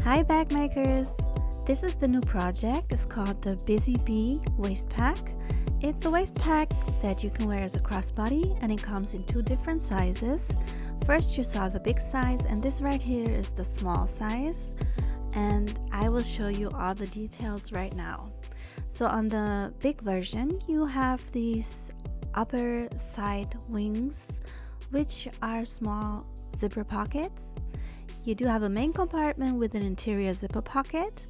Hi bag makers! This is the new project. It's called the Busy Bee Waistpack. It's a waist pack that you can wear as a crossbody, and it comes in two different sizes. First you saw the big size, and this right here is the small size, and I will show you all the details right now. So on the big version you have these upper side wings, which are small zipper pockets. You do have a main compartment with an interior zipper pocket,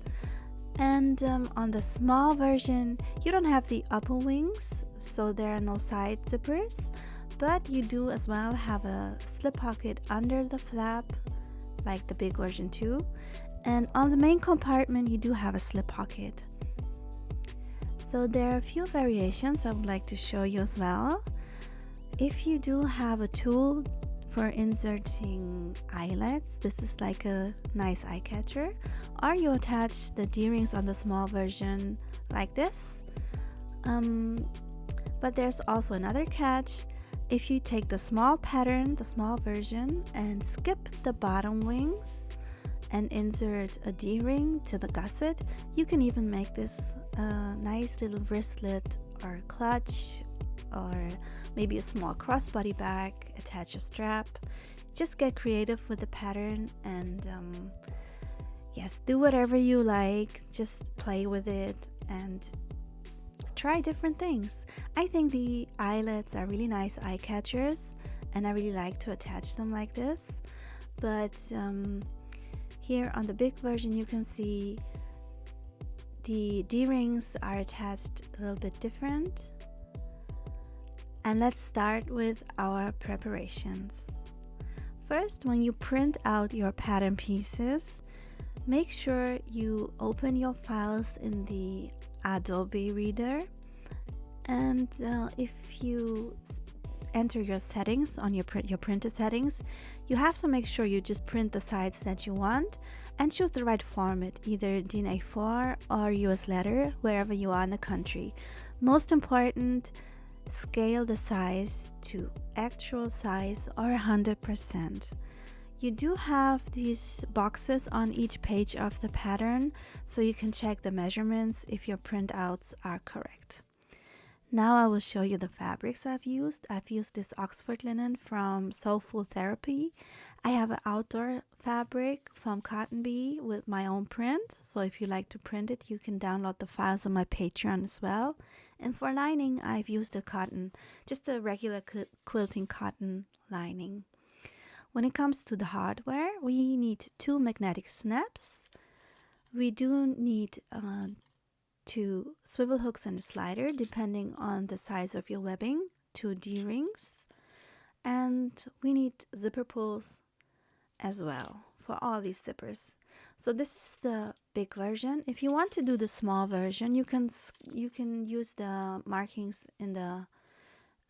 and on the small version you don't have the upper wings, so there are no side zippers, but you do as well have a slip pocket under the flap like the big version too. And on the main compartment you do have a slip pocket. So there are a few variations I would like to show you as well. If you do have a tool for inserting eyelets, this is like a nice eye catcher, or you attach the D-rings on the small version like this. But there's also another catch. If you take the small pattern, the small version, and skip the bottom wings and insert a D-ring to the gusset, you can even make this a nice little wristlet or clutch, or maybe a small crossbody bag, attach a strap. Just get creative with the pattern, and yes, do whatever you like. Just play with it and try different things. I think the eyelets are really nice eye catchers, and I really like to attach them like this. But here on the big version you can see the D-rings are attached a little bit different. And let's start with our preparations. First, when you print out your pattern pieces, make sure you open your files in the Adobe Reader, and if you enter your settings on your printer settings, you have to make sure you just print the sides that you want and choose the right format, either DIN A4 or US letter, wherever you are in the country. Most important, scale the size to actual size or 100%. You do have these boxes on each page of the pattern, so you can check the measurements if your printouts are correct. Now I will show you the fabrics I've used. I've used this Oxford linen from Soulful Therapy. I have an outdoor fabric from Cotton Bee with my own print, so if you like to print it, you can download the files on my Patreon as well. And for lining, I've used a cotton, just a regular quilting cotton lining. When it comes to the hardware, we need 2 magnetic snaps. We do need 2 swivel hooks and a slider, depending on the size of your webbing, 2 D-rings, and we need zipper pulls as well for all these zippers. So this is the big version. If you want to do the small version, you can use the markings in the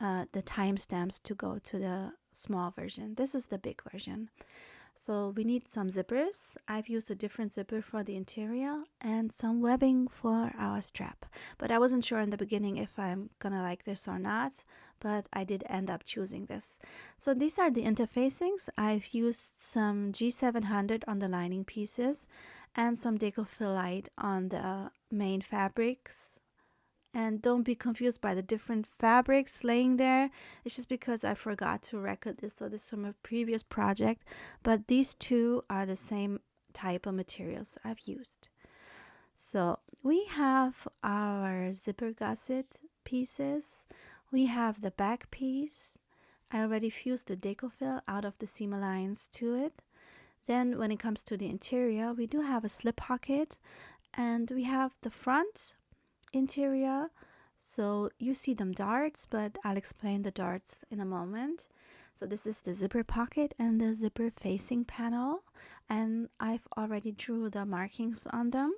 timestamps to go to the small version. This is the big version. So we need some zippers. I've used a different zipper for the interior and some webbing for our strap. But I wasn't sure in the beginning if I'm gonna like this or not, but I did end up choosing this. So these are the interfacings. I've used some G700 on the lining pieces and some Decophyllite on the main fabrics. And don't be confused by the different fabrics laying there. It's just because I forgot to record this. So this is from a previous project. But these two are the same type of materials I've used. So we have our zipper gusset pieces. We have the back piece. I already fused the Decophyll out of the seam lines to it. Then when it comes to the interior, we do have a slip pocket. And we have the front interior, so you see them darts, but I'll explain the darts in a moment. So this is the zipper pocket and the zipper facing panel, and I've already drew the markings on them.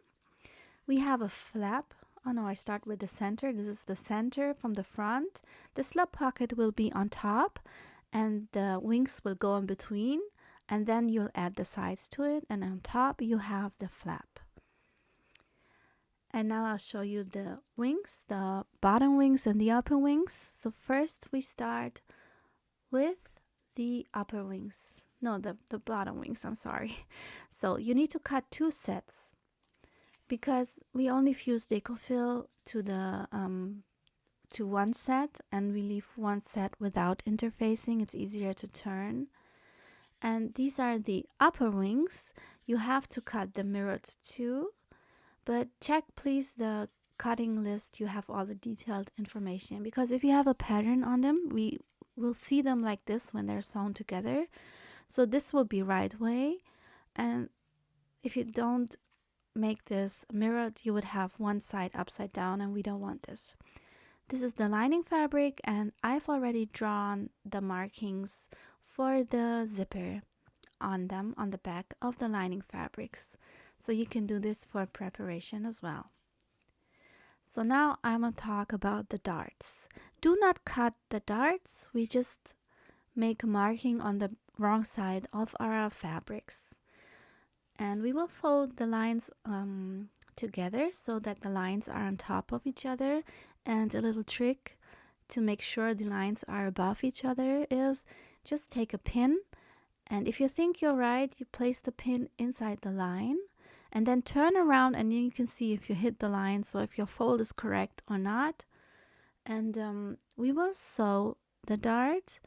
We have a flap. Oh no, I start with the center. This is the center from the front. The slip pocket will be on top and the wings will go in between, and then you'll add the sides to it, and on top you have the flap. And now I'll show you the wings, the bottom wings and the upper wings. So first we start with the upper wings. No, the bottom wings, I'm sorry. So you need to cut 2 sets because we only fuse decofill to the to one set, and we leave one set without interfacing. It's easier to turn. And these are the upper wings. You have to cut the mirrored too, but check please the cutting list. You have all the detailed information, because if you have a pattern on them, we will see them like this when they're sewn together. So this will be right way, and if you don't make this mirrored, you would have one side upside down, and we don't want this. This is the lining fabric, and I've already drawn the markings for the zipper on them on the back of the lining fabrics. So you can do this for preparation as well. So now I'm going to talk about the darts. Do not cut the darts. We just make a marking on the wrong side of our fabrics. And we will fold the lines together so that the lines are on top of each other. And a little trick to make sure the lines are above each other is just take a pin, and if you think you're right, you place the pin inside the line and then turn around, and then you can see if you hit the line, so if your fold is correct or not. And we will sew the dart,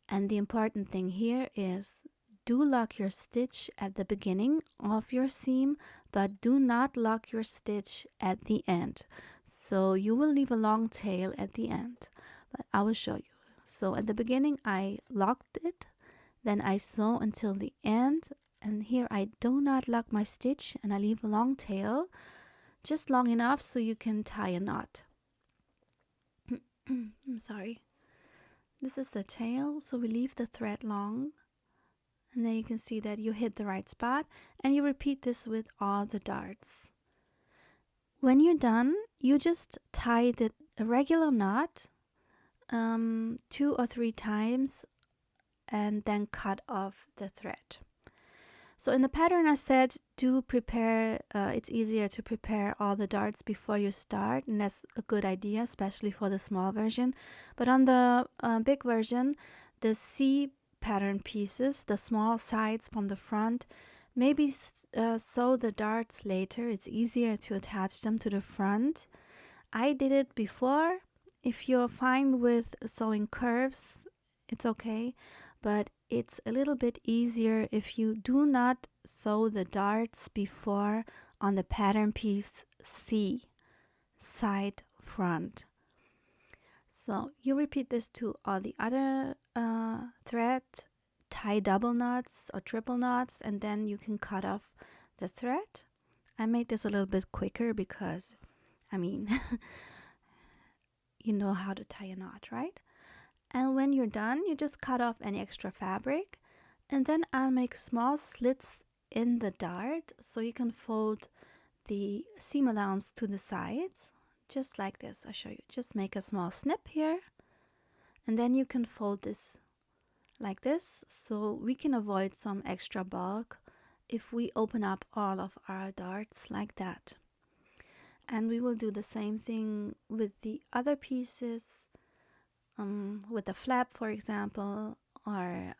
and the important thing here is do lock your stitch at the beginning of your seam, but do not lock your stitch at the end. So you will leave a long tail at the end, but I will show you. So at the beginning I locked it, then I sew until the end, and here I do not lock my stitch and I leave a long tail, just long enough so you can tie a knot. I'm sorry. This is the tail, so we leave the thread long, and then you can see that you hit the right spot, and you repeat this with all the darts. When you're done, you just tie a regular knot 2 or 3 times and then cut off the thread. So in the pattern I said do prepare, it's easier to prepare all the darts before you start, and that's a good idea, especially for the small version. But on the big version, the C pattern pieces, the small sides from the front, maybe sew the darts later. It's easier to attach them to the front. I did it before. If you're fine with sewing curves, it's okay, but it's a little bit easier if you do not sew the darts before on the pattern piece C, side front. So you repeat this to all the other thread, tie double knots or triple knots, and then you can cut off the thread. I made this a little bit quicker because, I mean, you know how to tie a knot, right? And when you're done, you just cut off any extra fabric, and then I'll make small slits in the dart so you can fold the seam allowance to the sides, just like this. I'll show you. Just make a small snip here, and then you can fold this like this, so we can avoid some extra bulk if we open up all of our darts like that. And we will do the same thing with the other pieces, with the flap, for example, or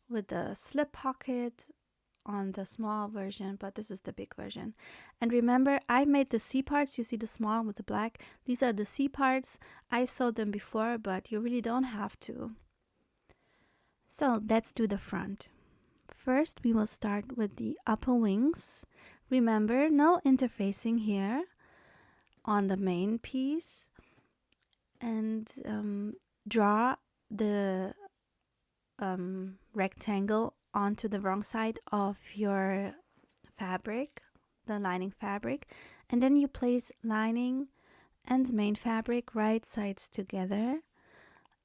with the slip pocket on the small version, but this is the big version. And remember, I made the C parts. You see the small with the black? These are the C parts. I sewed them before, but you really don't have to. So let's do the front. First, we will start with the upper wings. Remember, no interfacing here on the main piece. And draw the rectangle onto the wrong side of your fabric, the lining fabric, and then you place lining and main fabric right sides together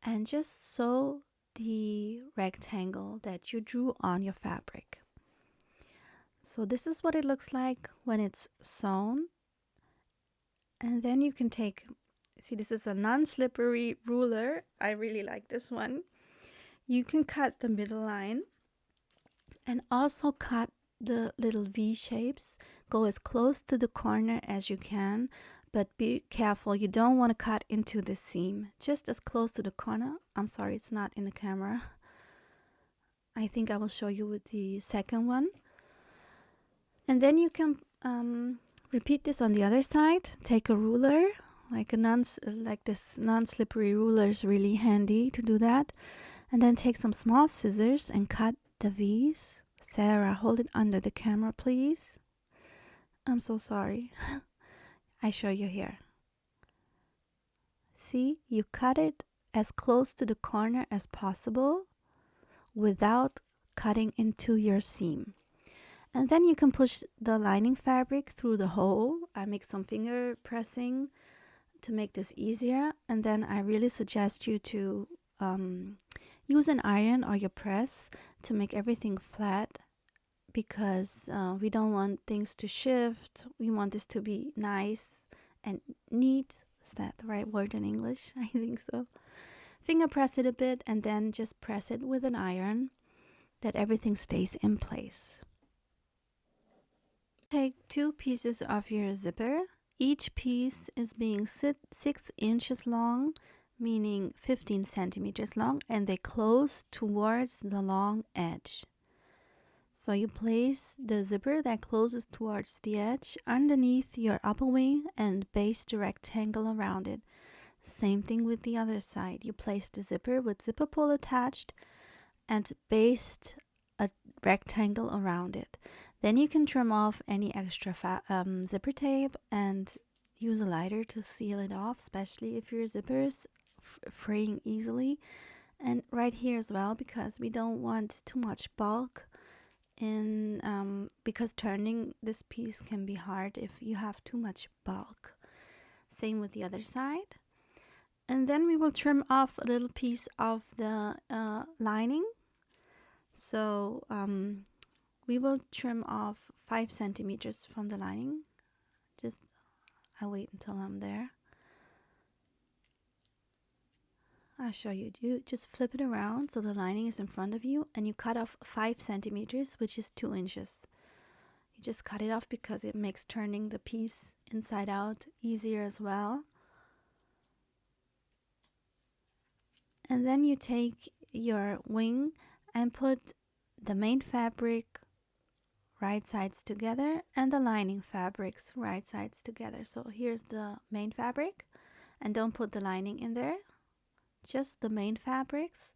and just sew the rectangle that you drew on your fabric. So this is what it looks like when it's sewn. And then you can take, see, this is a non-slippery ruler. I really like this one. You can cut the middle line and also cut the little V shapes. Go as close to the corner as you can, but be careful. You don't want to cut into the seam. Just as close to the corner. I'm sorry, it's not in the camera. I think I will show you with the second one. And then you can repeat this on the other side. Take a ruler, like this non-slippery ruler is really handy to do that. And then take some small scissors and cut the V's. Sarah, hold it under the camera, please. I'm so sorry. I show you here. See, you cut it as close to the corner as possible without cutting into your seam. And then you can push the lining fabric through the hole. I make some finger pressing to make this easier. And then I really suggest you to use an iron or your press to make everything flat, because we don't want things to shift. We want this to be nice and neat. Is that the right word in English? I think so. Finger press it a bit and then just press it with an iron that everything stays in place. Take 2 pieces of your zipper. Each piece is being 6 inches long, meaning 15 centimeters long, and they close towards the long edge. So you place the zipper that closes towards the edge underneath your upper wing and baste the rectangle around it. Same thing with the other side. You place the zipper with zipper pull attached and baste a rectangle around it. Then you can trim off any extra zipper tape and use a lighter to seal it off, especially if your zipper is fraying easily. And right here as well, because we don't want too much bulk in, because turning this piece can be hard if you have too much bulk. Same with the other side. And then we will trim off a little piece of the lining. So we will trim off 5 centimeters from the lining. I'll wait until I'm there. I'll show you. You just flip it around so the lining is in front of you, and you cut off 5 centimeters, which is 2 inches. You just cut it off because it makes turning the piece inside out easier as well. And then you take your wing and put the main fabric right sides together and the lining fabrics right sides together. So here's the main fabric, and don't put the lining in there, just the main fabrics.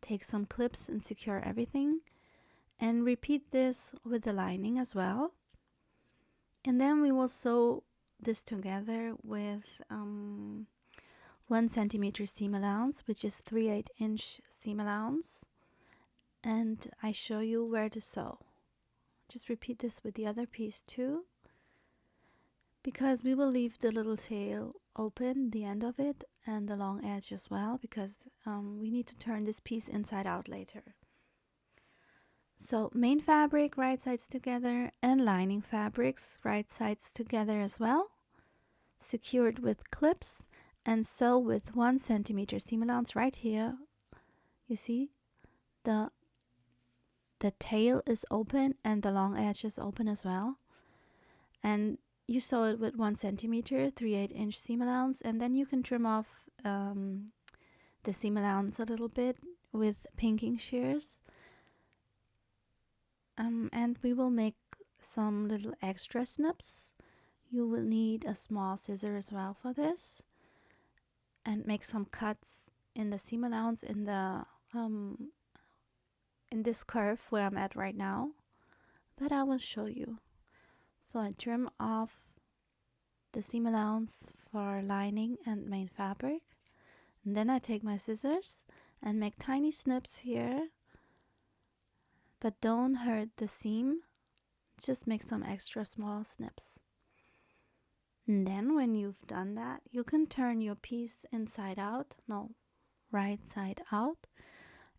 Take some clips and secure everything, and repeat this with the lining as well. And then we will sew this together with 1 centimeter seam allowance, which is 3/8 inch seam allowance, and I show you where to sew. Just repeat this with the other piece too, because we will leave the little tail open, the end of it, and the long edge as well, because we need to turn this piece inside out later. So main fabric right sides together and lining fabrics right sides together as well, secured with clips, and sew with 1 centimeter seam allowance right here. You see the tail is open and the long edge is open as well, and you sew it with 1 centimeter 3/8 inch seam allowance, and then you can trim off the seam allowance a little bit with pinking shears, and we will make some little extra snips. You will need a small scissor as well for this, and make some cuts in the seam allowance in this curve where I'm at right now, but I will show you. So I trim off the seam allowance for lining and main fabric, and then I take my scissors and make tiny snips here, but don't hurt the seam, just make some extra small snips. And then when you've done that, you can turn your piece right side out,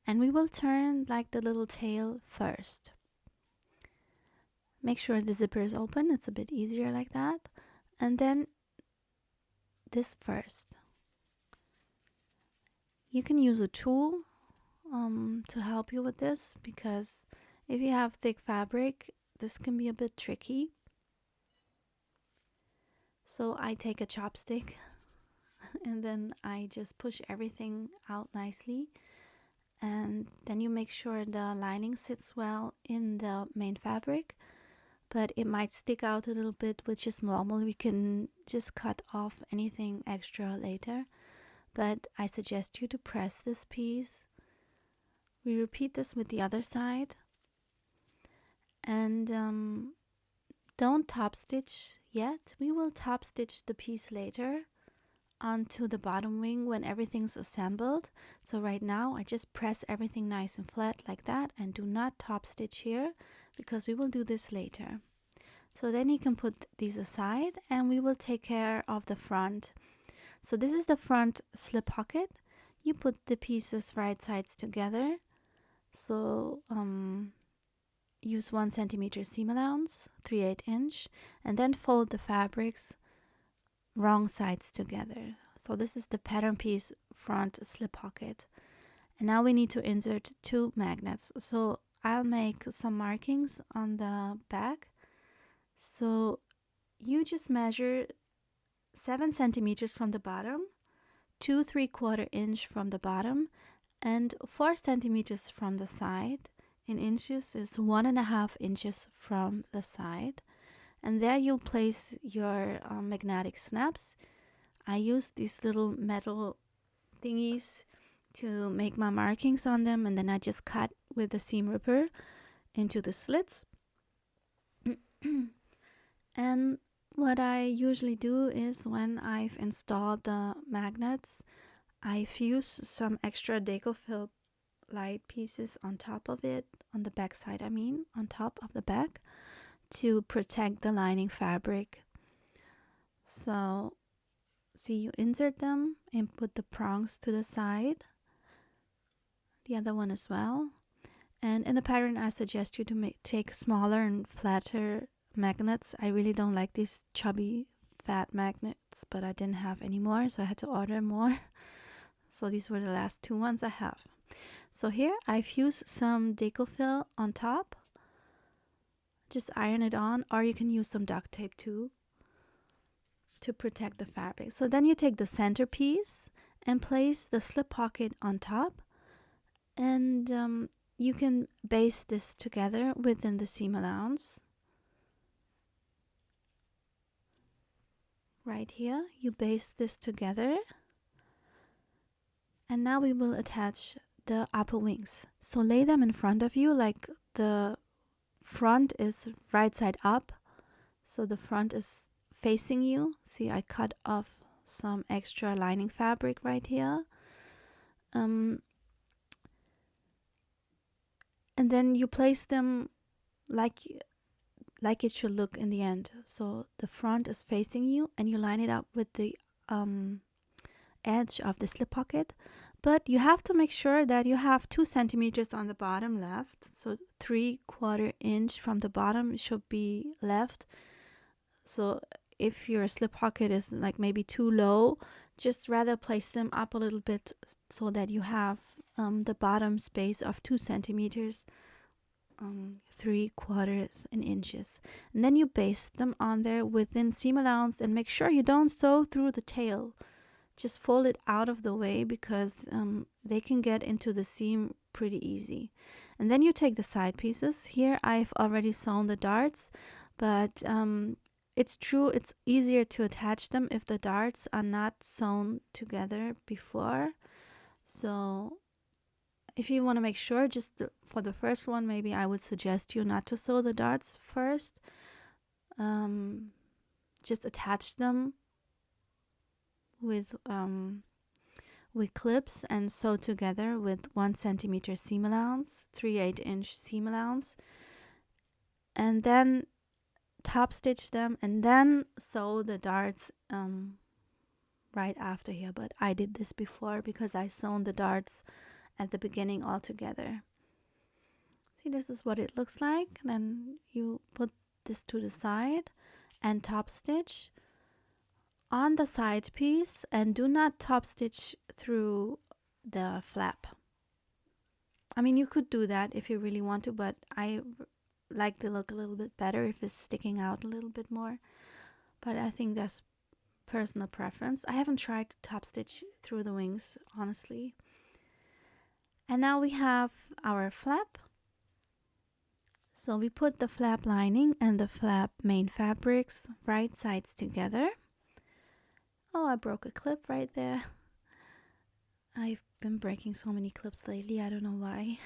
and we will turn like the little tail first. Make sure the zipper is open, it's a bit easier like that. And then this first. You can use a tool to help you with this, because if you have thick fabric, this can be a bit tricky. So I take a chopstick and then I just push everything out nicely, and then you make sure the lining sits well in the main fabric, but it might stick out a little bit, which is normal. We can just cut off anything extra later, but I suggest you to press this piece. We repeat this with the other side, and don't top stitch yet. We will top stitch the piece later onto the bottom wing when everything's assembled. So right now I just press everything nice and flat like that, and do not top stitch here because we will do this later. So then you can put these aside, and we will take care of the front. So this is the front slip pocket. You put the pieces right sides together. So use 1 centimeter seam allowance, 3/8 inch, and then fold the fabrics wrong sides together. So this is the pattern piece front slip pocket. And now we need to insert 2 magnets. So I'll make some markings on the back. So you just measure 7 centimeters from the bottom, 2 3/4 inch from the bottom, and 4 centimeters from the side. In inches is 1.5 inches from the side. And there you place your magnetic snaps. I use these little metal thingies to make my markings on them, and then I just cut with the seam ripper into the slits. And what I usually do is when I've installed the magnets, I fuse some extra Decofill light pieces on top of it, on the back side on top of the back, to protect the lining fabric. So see, you insert them and put the prongs to the side, the other one as well. And in the pattern I suggest you to take smaller and flatter magnets. I really don't like these chubby fat magnets, but I didn't have any more, so I had to order more. So these were the last 2 ones I have. So here I've used some Decofill on top. Just iron it on, or you can use some duct tape too to protect the fabric. So then you take the center piece and place the slip pocket on top, and you can baste this together within the seam allowance. Right here, you baste this together, and now we will attach the upper wings. So lay them in front of you, like the front is right side up, so the front is facing you. See, I cut off some extra lining fabric right here. And then you place them like it should look in the end. So the front is facing you, and you line it up with the edge of the slip pocket. But you have to make sure that you have 2 centimeters on the bottom left. So 3/4 inch from the bottom should be left. So if your slip pocket is like maybe too low, just rather place them up a little bit so that you have the bottom space of 2 centimeters, 3/4 inches. And then you baste them on there within seam allowance, and make sure you don't sew through the tail. Just fold it out of the way, because they can get into the seam pretty easy. And then you take the side pieces. Here I've already sewn the darts, but it's true, it's easier to attach them if the darts are not sewn together before. So if you want to make sure, just for the first one, maybe I would suggest you not to sew the darts first. Just attach them with clips and sew together with 1 centimeter seam allowance, 3/8 inch seam allowance, and then top stitch them, and then sew the darts right after here. But I did this before because I sewn the darts at the beginning all together. See, this is what it looks like. Then you put this to the side and top stitch on the side piece, and do not top stitch through the flap. I mean, you could do that if you really want to, but I like the look a little bit better if it's sticking out a little bit more. But I think that's personal preference. I haven't tried to top stitch through the wings, honestly. And now we have our flap. So we put the flap lining and the flap main fabrics right sides together. Oh, I broke a clip right there. I've been breaking so many clips lately, I don't know why.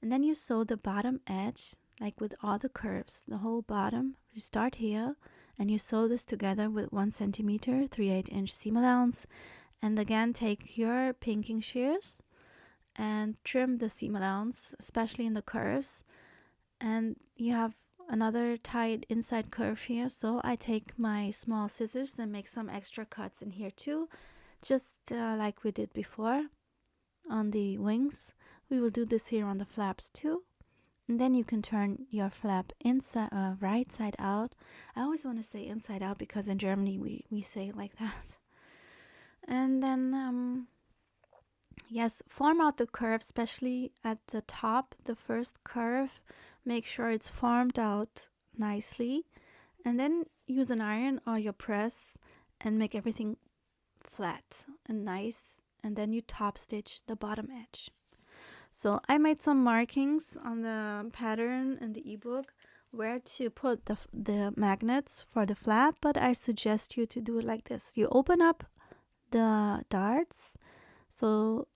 And then you sew the bottom edge, like with all the curves, the whole bottom. You start here and you sew this together with 1 centimeter, 3/8 inch seam allowance. And again, take your pinking shears and trim the seam allowance, especially in the curves. And you have another tight inside curve here, so I take my small scissors and make some extra cuts in here too, just like we did before on the wings. We will do this here on the flaps too. And then you can turn your flap inside, right side out. I always want to say inside out because in Germany we say it like that. And then yes, form out the curve, especially at the top, the first curve. Make sure it's formed out nicely. And then use an iron or your press and make everything flat and nice. And then you top stitch the bottom edge. So I made some markings on the pattern in the ebook where to put the magnets for the flap, but I suggest you to do it like this. You open up the darts so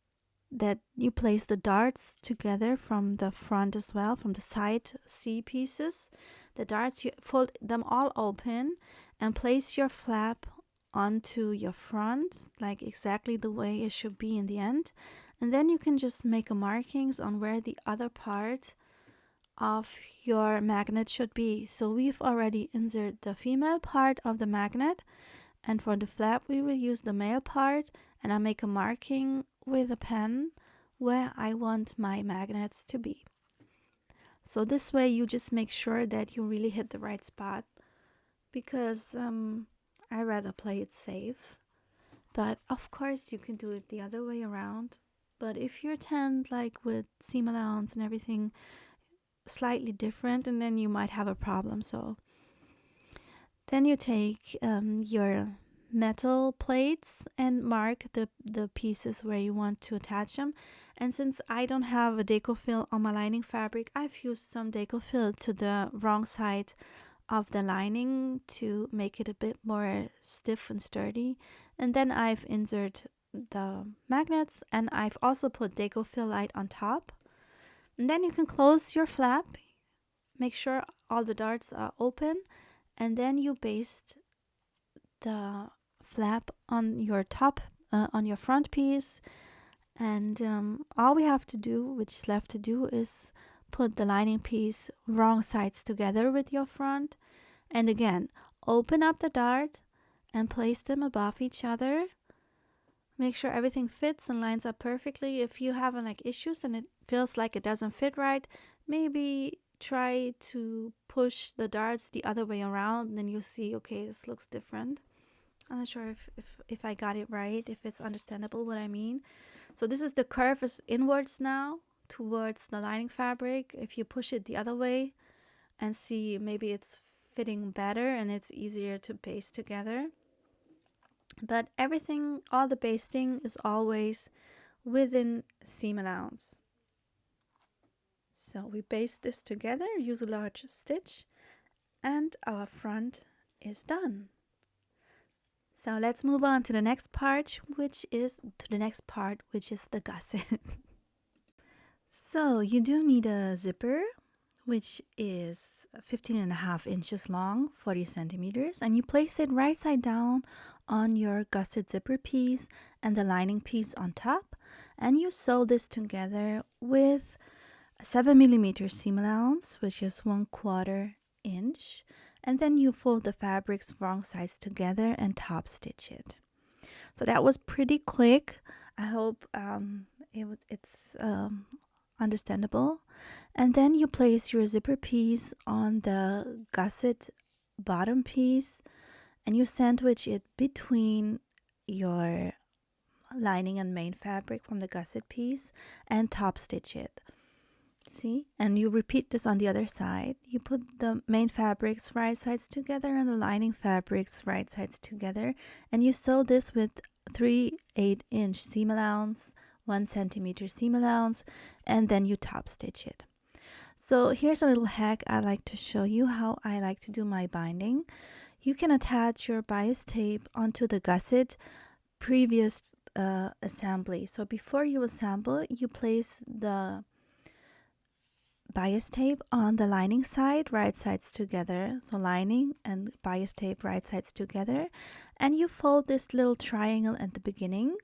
that you place the darts together from the front as well, from the side C pieces. The darts, you fold them all open and place your flap onto your front, like exactly the way it should be in the end. And then you can just make a markings on where the other part of your magnet should be. So we've already inserted the female part of the magnet, and for the flap we will use the male part, and I make a marking with a pen where I want my magnets to be. So this way you just make sure that you really hit the right spot, because I rather play it safe. But of course you can do it the other way around. But if your tent, like with seam allowance and everything, slightly different, and then you might have a problem. So then you take your metal plates and mark the pieces where you want to attach them. And since I don't have a deco fill on my lining fabric, I've used some deco fill to the wrong side of the lining to make it a bit more stiff and sturdy. And then I've inserted the magnets, and I've also put deco fill light on top. And then you can close your flap, make sure all the darts are open, and then you baste the flap on your top, on your front piece. And all we have to do, which is left to do, is put the lining piece wrong sides together with your front. And again, open up the dart and place them above each other. Make sure everything fits and lines up perfectly. If you have like issues and it feels like it doesn't fit right, maybe try to push the darts the other way around, and then you'll see, okay, this looks different. I'm not sure if I got it right, if it's understandable what I mean. So this is the curve is inwards now towards the lining fabric. If you push it the other way and see, maybe it's fitting better and it's easier to baste together. But everything, all the basting is always within seam allowance. So we baste this together, use a large stitch, and our front is done. So let's move on to the next part, which is the gusset. So you do need a zipper, which is 15.5 inches long, 40 centimeters, and you place it right side down on your gusset zipper piece and the lining piece on top, and you sew this together with a 7mm seam allowance, which is 1/4 inch, and then you fold the fabrics wrong sides together and top stitch it. So that was pretty quick. I hope it's understandable. And then you place your zipper piece on the gusset bottom piece, and you sandwich it between your lining and main fabric from the gusset piece and top stitch it. See, and you repeat this on the other side. You put the main fabrics right sides together and the lining fabrics right sides together, and you sew this with 3/8 inch seam allowance 1 centimeter seam allowance, and then you top stitch it. So here's a little hack I like to show you how I like to do my binding. You can attach your bias tape onto the gusset previous assembly. So before you assemble, you place the bias tape on the lining side, right sides together. So lining and bias tape, right sides together. And you fold this little triangle at the beginning.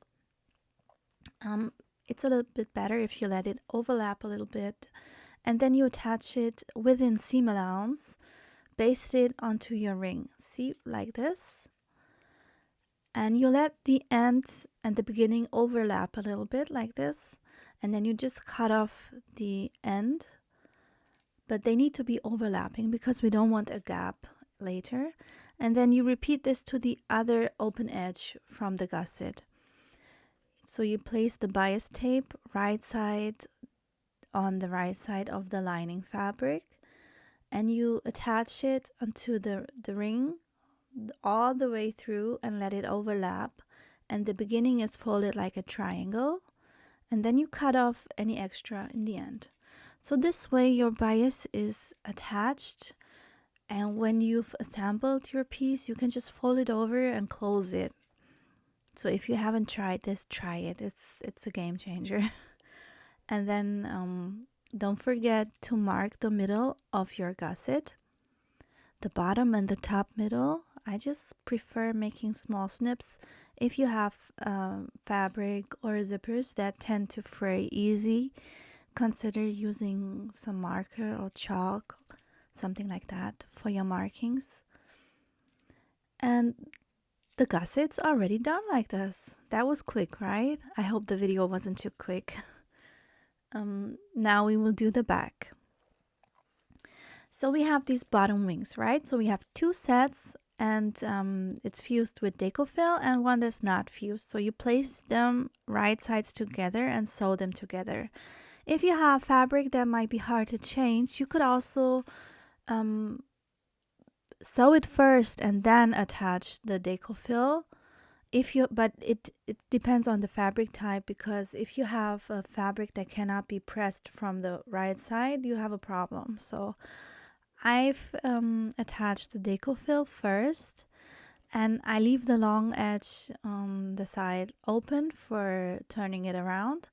It's a little bit better if you let it overlap a little bit. And then you attach it within seam allowance, baste it onto your ring. See, like this. And you let the end and the beginning overlap a little bit like this. And then you just cut off the end. But they need to be overlapping because we don't want a gap later. And then you repeat this to the other open edge from the gusset. So you place the bias tape right side on the right side of the lining fabric, and you attach it onto the ring all the way through and let it overlap, and the beginning is folded like a triangle, and then you cut off any extra in the end. So this way your bias is attached, and when you've assembled your piece, you can just fold it over and close it. So if you haven't tried this, try it. It's a game changer. And then don't forget to mark the middle of your gusset, the bottom and the top middle. I just prefer making small snips. If you have fabric or zippers that tend to fray easy, consider using some marker or chalk, something like that, for your markings. And the gusset's already done like this. That was quick, right? I hope the video wasn't too quick. Now we will do the back. So we have these bottom wings, right? So we have 2 sets, and it's fused with decofill and one that's not fused. So you place them right sides together and sew them together. If you have fabric that might be hard to change, you could also sew it first and then attach the decofill. But it depends on the fabric type, because if you have a fabric that cannot be pressed from the right side, you have a problem. So I've attached the decofill first, and I leave the long edge on the side open for turning it around.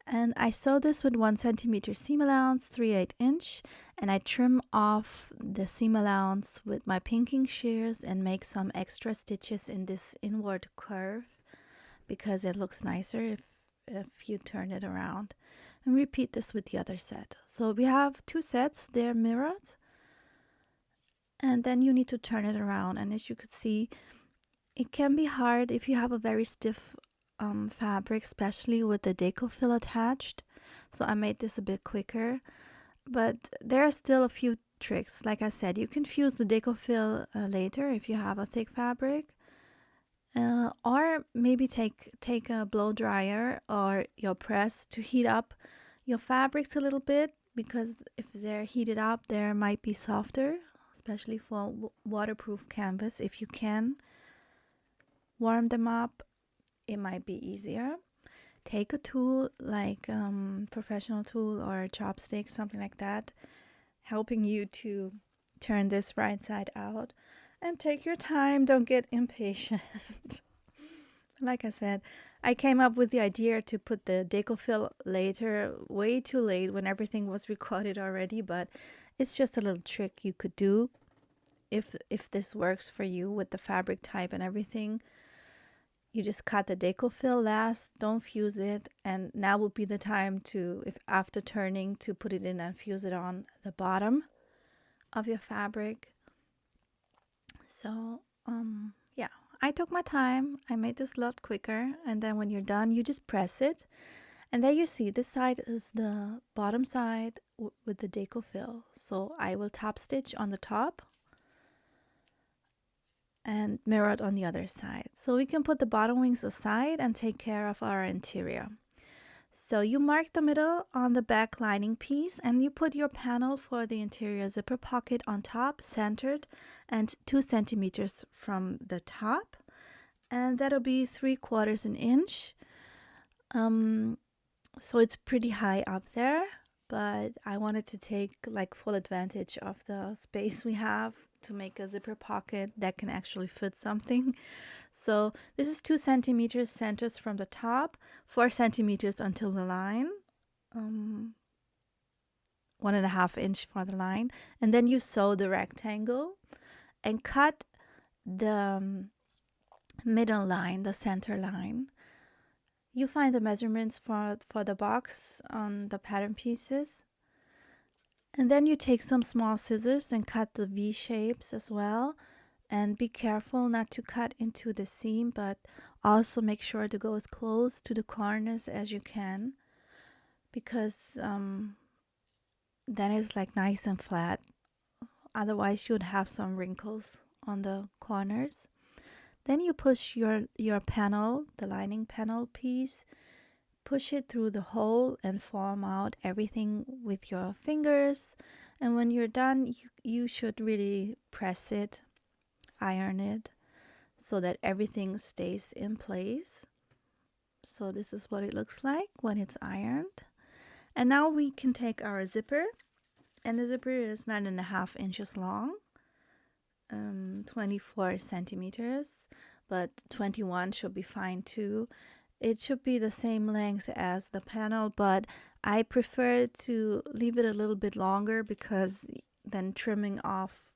And I sew this with 1 centimeter seam allowance, 3/8 inch, and I trim off the seam allowance with my pinking shears and make some extra stitches in this inward curve because it looks nicer if you turn it around. And repeat this with the other set. So we have 2 sets, they're mirrored, and then you need to turn it around. And as you could see, it can be hard if you have a very stiff fabric, especially with the decofill attached. So I made this a bit quicker, but there are still a few tricks. Like I said, you can fuse the decofill later if you have a thick fabric, or maybe take a blow dryer or your press to heat up your fabrics a little bit, because if they're heated up, they might be softer, especially for waterproof canvas. If you can warm them up, it might be easier. Take a tool like professional tool or a chopstick, something like that, helping you to turn this right side out. And take your time, don't get impatient. Like I said, I came up with the idea to put the decofill later, way too late when everything was recorded already, but it's just a little trick you could do if this works for you with the fabric type and everything. You just cut the decofill last, don't fuse it, and now would be the time to, if after turning, to put it in and fuse it on the bottom of your fabric. So yeah, I took my time. I made this a lot quicker, and then when you're done, you just press it, and there you see this side is the bottom side with the decofill. So I will top stitch on the top and mirrored on the other side. So we can put the bottom wings aside and take care of our interior. So you mark the middle on the back lining piece, and you put your panel for the interior zipper pocket on top, centered, and 2 centimeters from the top, and that'll be 3/4 an inch. Um, so it's pretty high up there, but I wanted to take like full advantage of the space we have to make a zipper pocket that can actually fit something. So this is 2 centimeters centers from the top, 4 centimeters until the line, 1.5 inch for the line, and then you sew the rectangle and cut the middle line, the center line. You find the measurements for the box on the pattern pieces. And then you take some small scissors and cut the V shapes as well. And be careful not to cut into the seam, but also make sure to go as close to the corners as you can, because then it's like nice and flat. Otherwise, you'd have some wrinkles on the corners. Then you push your panel, the lining panel piece, push it through the hole and form out everything with your fingers. And when you're done, you should really press it, iron it, so that everything stays in place. So this is what it looks like when it's ironed. And now we can take our zipper, and the zipper is 9.5 inches long, 24 centimeters, but 21 should be fine too. It should be the same length as the panel, but I prefer to leave it a little bit longer, because then trimming off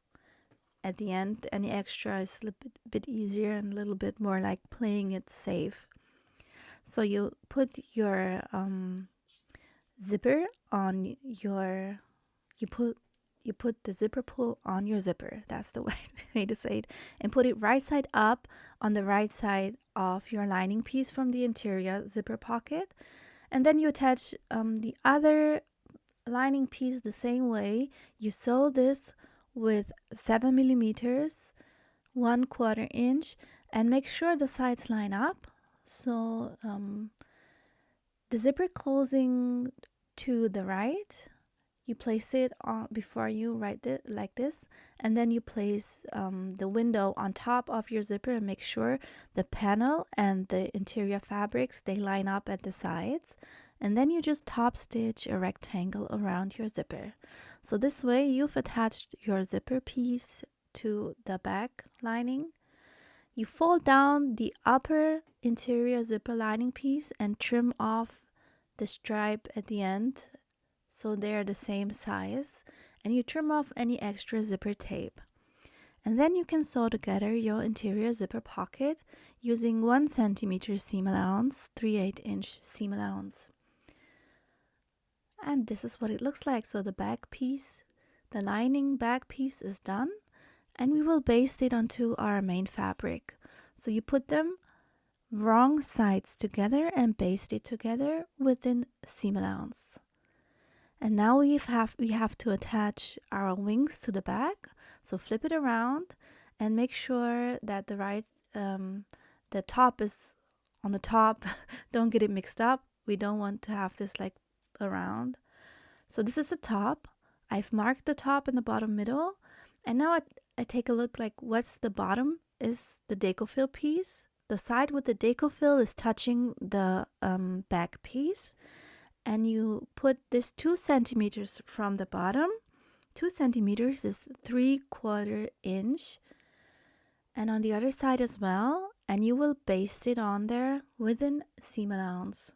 at the end any extra is a bit easier and a little bit more like playing it safe. So you put your zipper on your, you put the zipper pull on your zipper. That's the way to say it. And put it right side up on the right side of your lining piece from the interior zipper pocket. And then you attach the other lining piece the same way. You sew this with 7 millimeters, 1/4 inch, and make sure the sides line up. So the zipper closing to the right, you place it on before you write it like this, and then you place the window on top of your zipper and make sure the panel and the interior fabrics, they line up at the sides. And then you just top stitch a rectangle around your zipper. So this way you've attached your zipper piece to the back lining. You fold down the upper interior zipper lining piece and trim off the stripe at the end, so they're the same size, and you trim off any extra zipper tape. And then you can sew together your interior zipper pocket using 1 centimeter seam allowance, 3/8 inch seam allowance. And this is what it looks like. So the back piece, the lining back piece is done, and we will baste it onto our main fabric. So you put them wrong sides together and baste it together within seam allowance. And now we have to attach our wings to the back. So flip it around and make sure that the top is on the top. Don't get it mixed up. We don't want to have this like around. So this is the top. I've marked the top and the bottom middle. And now I take a look like what's the bottom is the decofill piece. The side with the decofill is touching the back piece. And you put this 2 centimeters from the bottom. 2 centimeters is 3/4 inch. And on the other side as well. And you will baste it on there within seam allowance.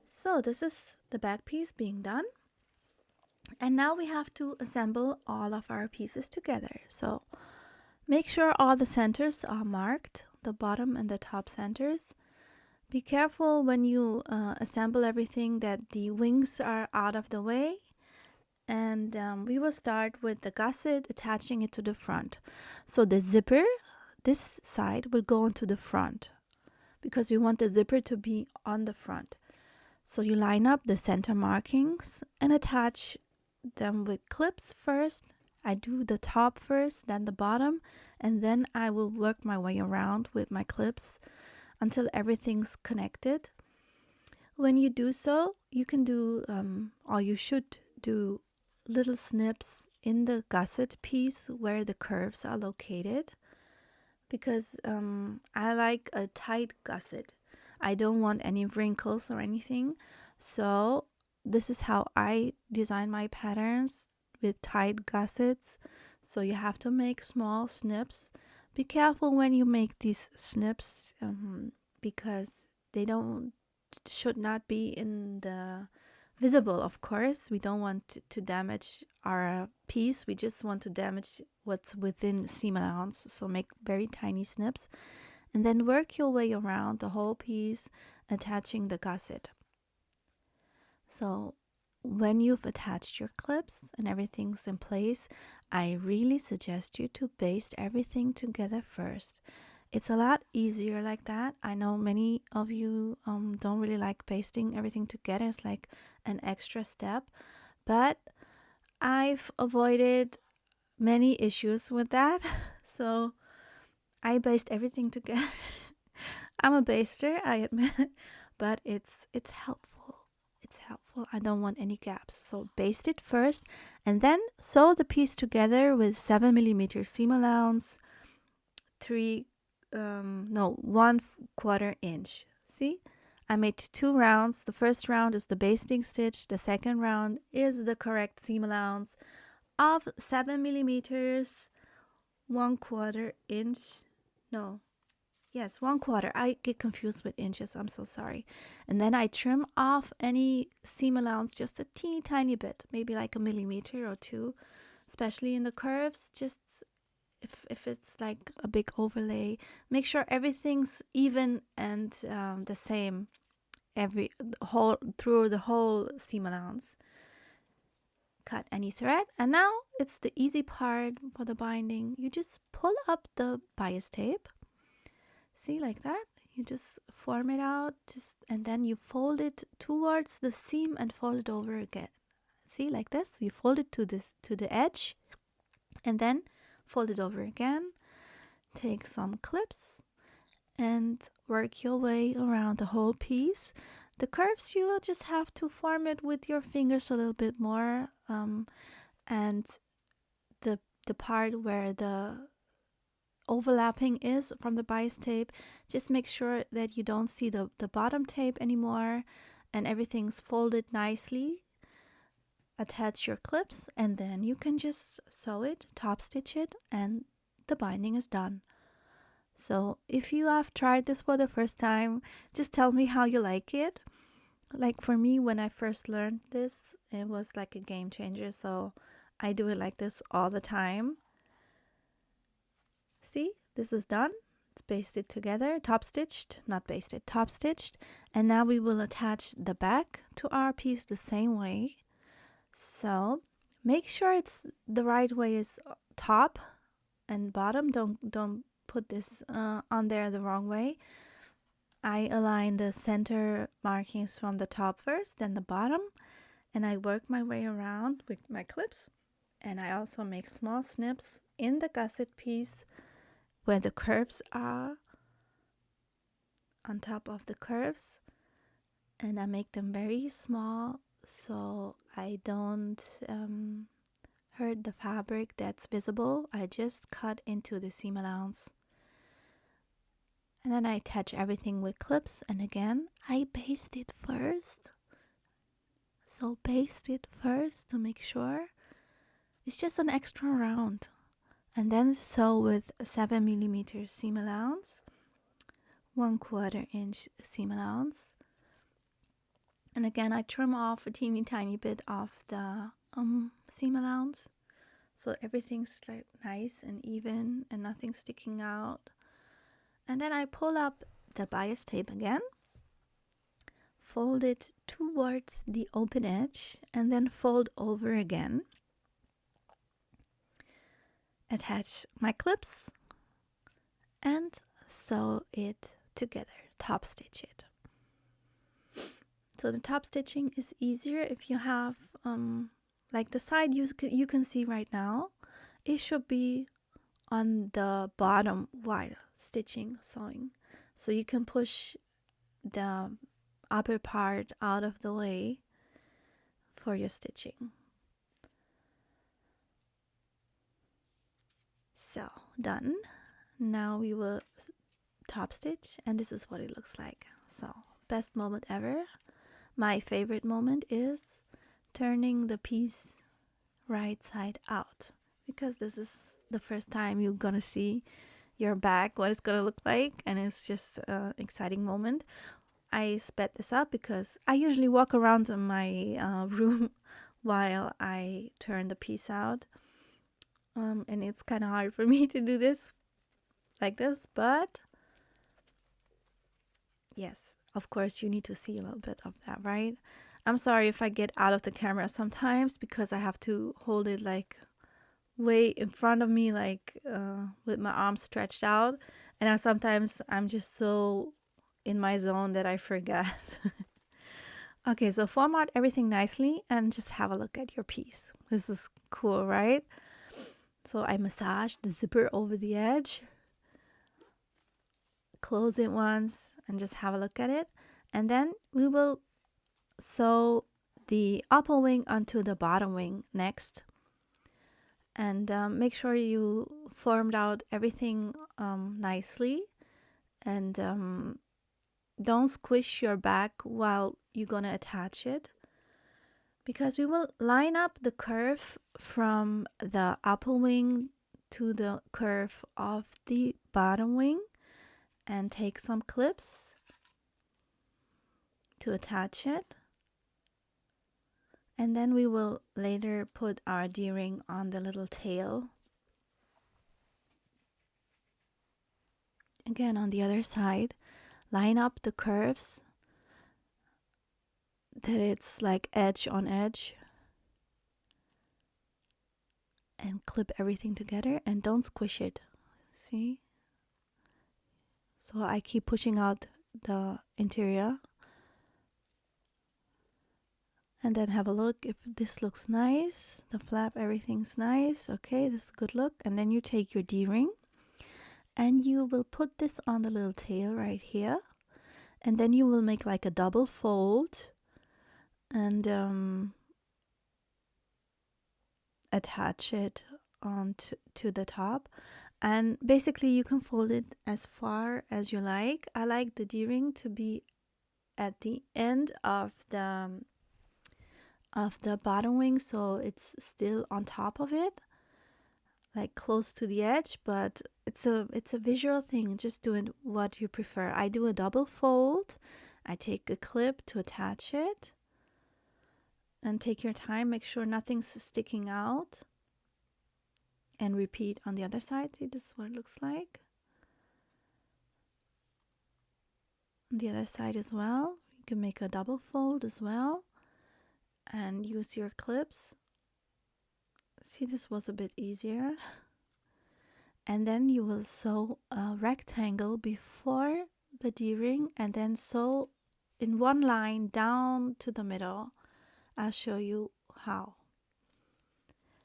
So this is the back piece being done. And now we have to assemble all of our pieces together. So make sure all the centers are marked, the bottom and the top centers. Be careful when you assemble everything that the wings are out of the way. And we will start with the gusset, attaching it to the front. So the zipper, this side will go into the front, because we want the zipper to be on the front. So you line up the center markings and attach them with clips first. I do the top first, then the bottom, and then I will work my way around with my clips until everything's connected. When you do so, you can do, or you should do, little snips in the gusset piece where the curves are located, because I like a tight gusset. I don't want any wrinkles or anything. So this is how I design my patterns with tight gussets. So you have to make small snips. Be careful when you make these snips, because they don't should not be in the visible. Of course, we don't want to damage our piece. We just want to damage what's within seam allowance. So make very tiny snips, and then work your way around the whole piece, attaching the gusset. So when you've attached your clips and everything's in place, I really suggest you to baste everything together first. It's a lot easier like that. I know many of you don't really like pasting everything together. It's like an extra step, but I've avoided many issues with that. So I baste everything together. I'm a baster, I admit, but it's helpful. It's helpful. I don't want any gaps. So baste it first and then sew the piece together with 7mm seam allowance, 1/4 inch. See? I made 2 rounds. The first round is the basting stitch. The second round is the correct seam allowance of 7mm, 1/4 inch. No, yes, 1/4. I get confused with inches. I'm so sorry. And then I trim off any seam allowance just a teeny tiny bit, maybe like a millimeter or two, especially in the curves. Just if it's like a big overlay, make sure everything's even and the same through the whole seam allowance. Cut any thread, and now it's the easy part for the binding. You just pull up the bias tape. See, like that. You just form it out, and then you fold it towards the seam and fold it over again. See, like this. You fold it to the edge, and then fold it over again. Take some clips and work your way around the whole piece. The curves, you will just have to form it with your fingers a little bit more, and the part where the overlapping is from the bias tape, just make sure that you don't see the bottom tape anymore, and everything's folded nicely. Attach your clips, and then you can just sew it, top stitch it, and the binding is done. So if you have tried this for the first time, just tell me how you like it. Like for me, when I first learned this, it was like a game changer. So I do it like this all the time. See, this is done. It's basted together, top stitched, not basted, top stitched. And now we will attach the back to our piece the same way. So make sure it's the right way is top and bottom. Don't put this on there the wrong way. I align the center markings from the top first, then the bottom, and I work my way around with my clips. And I also make small snips in the gusset piece where the curves are, on top of the curves, and I make them very small so I don't hurt the fabric that's visible. I just cut into the seam allowance. And then I attach everything with clips, and again I baste it first. So baste it first to make sure. It's just an extra round. And then sew with 7mm seam allowance, 1/4 inch seam allowance. And again I trim off a teeny tiny bit of the seam allowance, so everything's like nice and even and nothing sticking out. And then I pull up the bias tape again, fold it towards the open edge, and then fold over again. Attach my clips and sew it together, top stitch it. So the top stitching is easier if you have like the side you can see right now. It should be on the bottom while stitching, sewing, so you can push the upper part out of the way for your stitching. So done. Now we will top stitch, and this is what it looks like. So, best moment ever. My favorite moment is turning the piece right side out, because this is the first time you're gonna see your bag, what it's gonna look like, and it's just an exciting moment. I sped this up because I usually walk around in my room while I turn the piece out, and it's kind of hard for me to do this like this, but yes, of course you need to see a little bit of that, right? I'm sorry if I get out of the camera sometimes because I have to hold it like way in front of me, like with my arms stretched out, and I'm just so in my zone that I forget. Okay, so format everything nicely and just have a look at your piece. This is cool, right? So I massage the zipper over the edge, close it once, and just have a look at it. And then we will sew the upper wing onto the bottom wing next. And make sure you formed out everything nicely, and don't squish your back while you're gonna attach it, because we will line up the curve from the upper wing to the curve of the bottom wing and take some clips to attach it. And then we will later put our D-ring on the little tail. Again, on the other side, line up the curves that it's like edge on edge, and clip everything together and don't squish it. See? So I keep pushing out the interior, and then have a look if this looks nice. The flap, everything's nice. Okay, this is a good look. And then you take your D-ring and you will put this on the little tail right here, and then you will make like a double fold and attach it on to the top. And basically you can fold it as far as you like. I like the D-ring to be at the end of the bottom wing, so it's still on top of it, like close to the edge, but it's a visual thing. Just do it what you prefer. I do a double fold. I take a clip to attach it, and take your time, make sure nothing's sticking out, and repeat on the other side. See, this is what it looks like on the other side as well. You can make a double fold as well and use your clips. See, this was a bit easier. And then you will sew a rectangle before the D-ring and then sew in one line down to the middle. I'll show you how.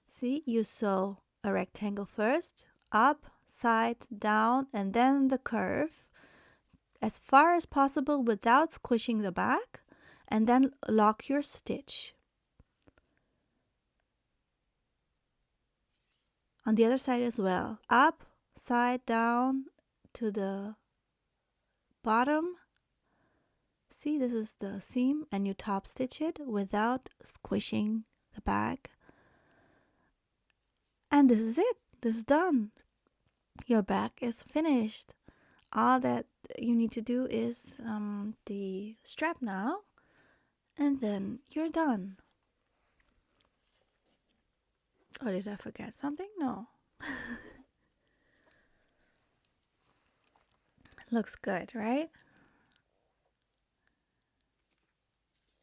See, you sew a rectangle first, up, side, down, and then the curve as far as possible without squishing the back, and then lock your stitch. On the other side as well, up, side, down to the bottom. See, this is the seam, and you top stitch it without squishing the back. And this is it. This is done. Your back is finished. All that you need to do is the strap now, and then you're done. Or did I forget something? No. Looks good, right?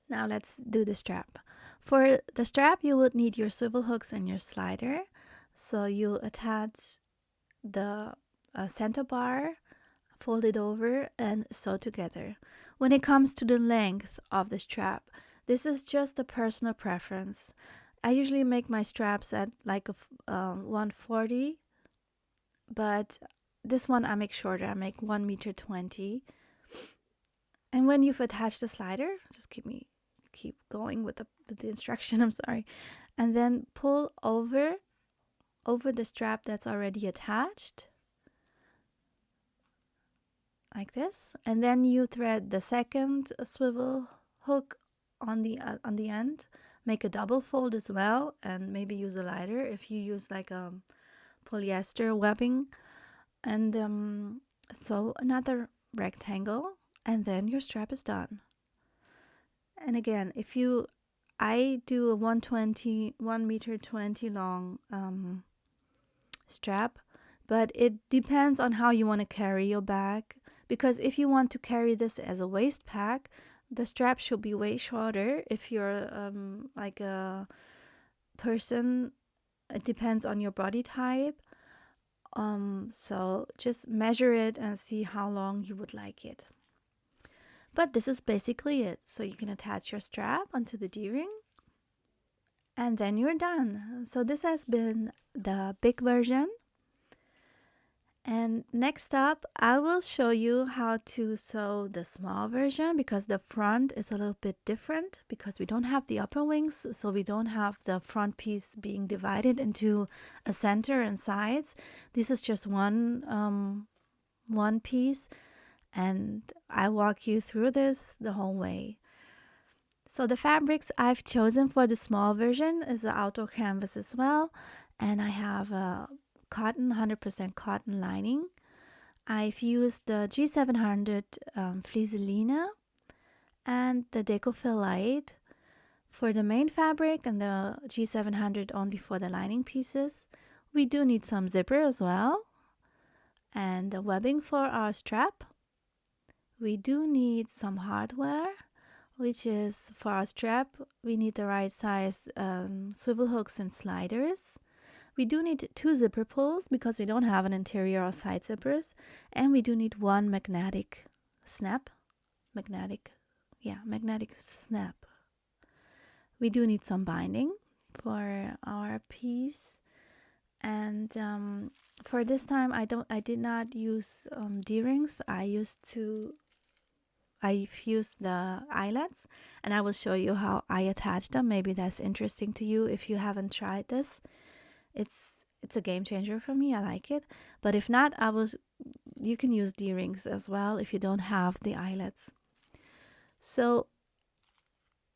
Now let's do the strap. For the strap, you would need your swivel hooks and your slider. So you attach the center bar, fold it over, and sew together. When it comes to the length of the strap, this is just a personal preference. I usually make my straps at like a 140, but this one I make shorter. I make 1.20 meters. And when you've attached the slider, just keep going with the instruction. I'm sorry. And then pull over the strap that's already attached, like this, and then you thread the second swivel hook on the end. Make a double fold as well, and maybe use a lighter if you use like a polyester webbing, and sew another rectangle, and then your strap is done. And again, I do a 1 meter 20 long strap, but it depends on how you want to carry your bag, because if you want to carry this as a waist pack, the strap should be way shorter. If you're like a person, it depends on your body type. So just measure it and see how long you would like it. But this is basically it. So you can attach your strap onto the D-ring, and then you're done. So this has been the big version. And next up, I will show you how to sew the small version, because the front is a little bit different, because we don't have the upper wings, so we don't have the front piece being divided into a center and sides. This is just one piece, and I walk you through this the whole way. So the fabrics I've chosen for the small version is the outdoor canvas as well, and I have a cotton, 100% cotton lining. I've used the G700 Flieseline and the Decofil Light for the main fabric, and the G700 only for the lining pieces. We do need some zipper as well, and the webbing for our strap. We do need some hardware, which is for our strap. We need the right size swivel hooks and sliders. We do need 2 zipper pulls because we don't have an interior or side zippers, and we do need 1 magnetic snap. Magnetic snap. We do need some binding for our piece, and for this time I did not use D-rings. I've used the eyelets, and I will show you how I attach them. Maybe that's interesting to you if you haven't tried this. It's a game changer for me. I like it. But if not, you can use D-rings as well if you don't have the eyelets. So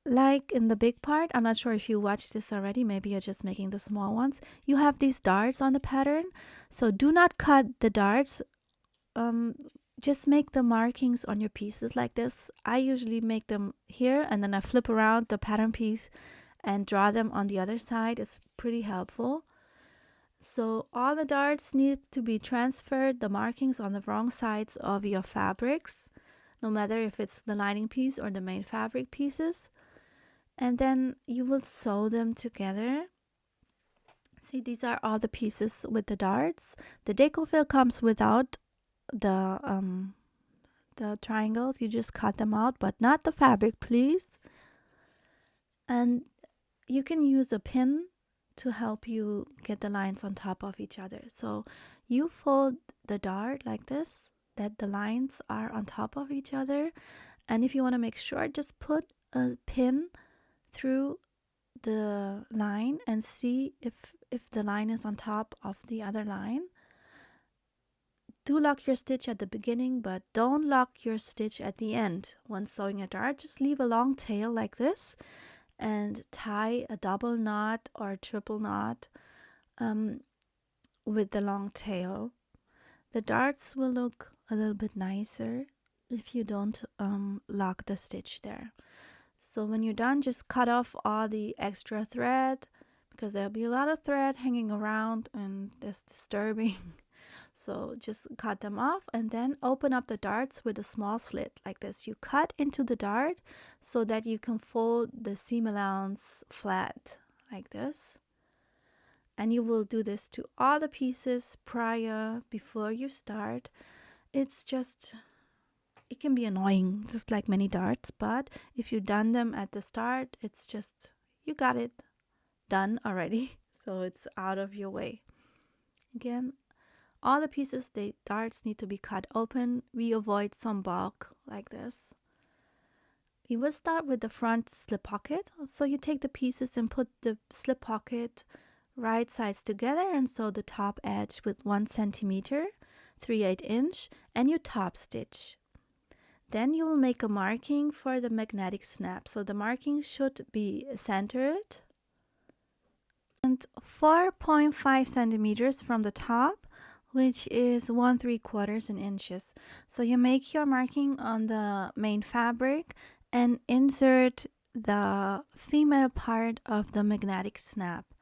like in the big part, I'm not sure if you watched this already, maybe you're just making the small ones. You have these darts on the pattern. So do not cut the darts. Just make the markings on your pieces like this. I usually make them here, and then I flip around the pattern piece and draw them on the other side. It's pretty helpful. So all the darts need to be transferred, the markings on the wrong sides of your fabrics, no matter if it's the lining piece or the main fabric pieces. And then you will sew them together. See, these are all the pieces with the darts. The Decofil comes without the triangles. You just cut them out, but not the fabric, please. And you can use a pin to help you get the lines on top of each other. So you fold the dart like this, that the lines are on top of each other. And if you want to make sure, just put a pin through the line and see if the line is on top of the other line. Do lock your stitch at the beginning, but don't lock your stitch at the end. When sewing a dart, just leave a long tail like this and tie a double knot or triple knot with the long tail. The darts will look a little bit nicer if you don't lock the stitch there. So when you're done, just cut off all the extra thread, because there'll be a lot of thread hanging around and that's disturbing. So just cut them off, and then open up the darts with a small slit like this. You cut into the dart so that you can fold the seam allowance flat like this. And you will do this to all the pieces before you start. It can be annoying, just like many darts, but if you've done them at the start, it's just, you got it done already. So it's out of your way. Again, all the pieces, the darts need to be cut open. We avoid some bulk like this. You will start with the front slip pocket. So you take the pieces and put the slip pocket right sides together and sew the top edge with 1 centimeter 3/8 inch, and you top stitch. Then you will make a marking for the magnetic snap. So the marking should be centered and 4.5 centimeters from the top, which is 1/3 inches. So you make your marking on the main fabric and insert the female part of the magnetic snap.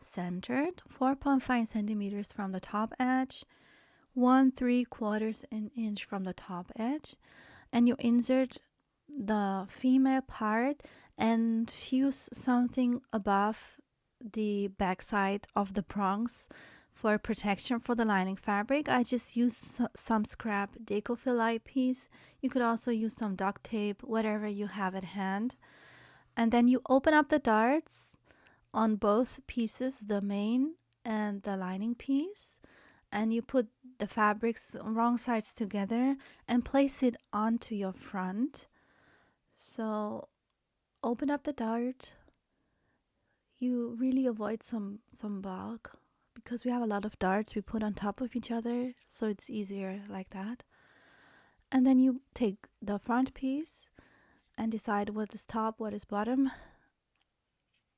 Centered 4.5 centimeters from the top edge, 1/3 inch from the top edge, and you insert the female part and fuse something above the backside of the prongs for protection for the lining fabric. I just use some scrap Deco-Fill eyepiece. You could also use some duct tape, whatever you have at hand. And then you open up the darts on both pieces, the main and the lining piece, and you put the fabrics wrong sides together and place it onto your front. So open up the dart. You really avoid some bulk because we have a lot of darts we put on top of each other, so it's easier like that. And then you take the front piece and decide what is top, what is bottom,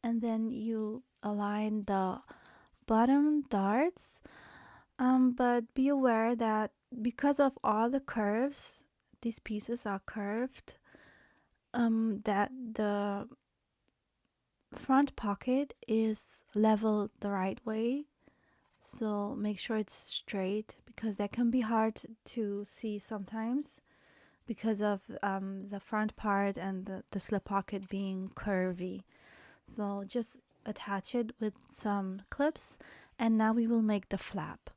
and then you align the bottom darts. But be aware that because of all the curves, these pieces are curved, that the front pocket is leveled the right way. So make sure it's straight because that can be hard to see sometimes because of the front part and the slip pocket being curvy. So just attach it with some clips, and now we will make the flap.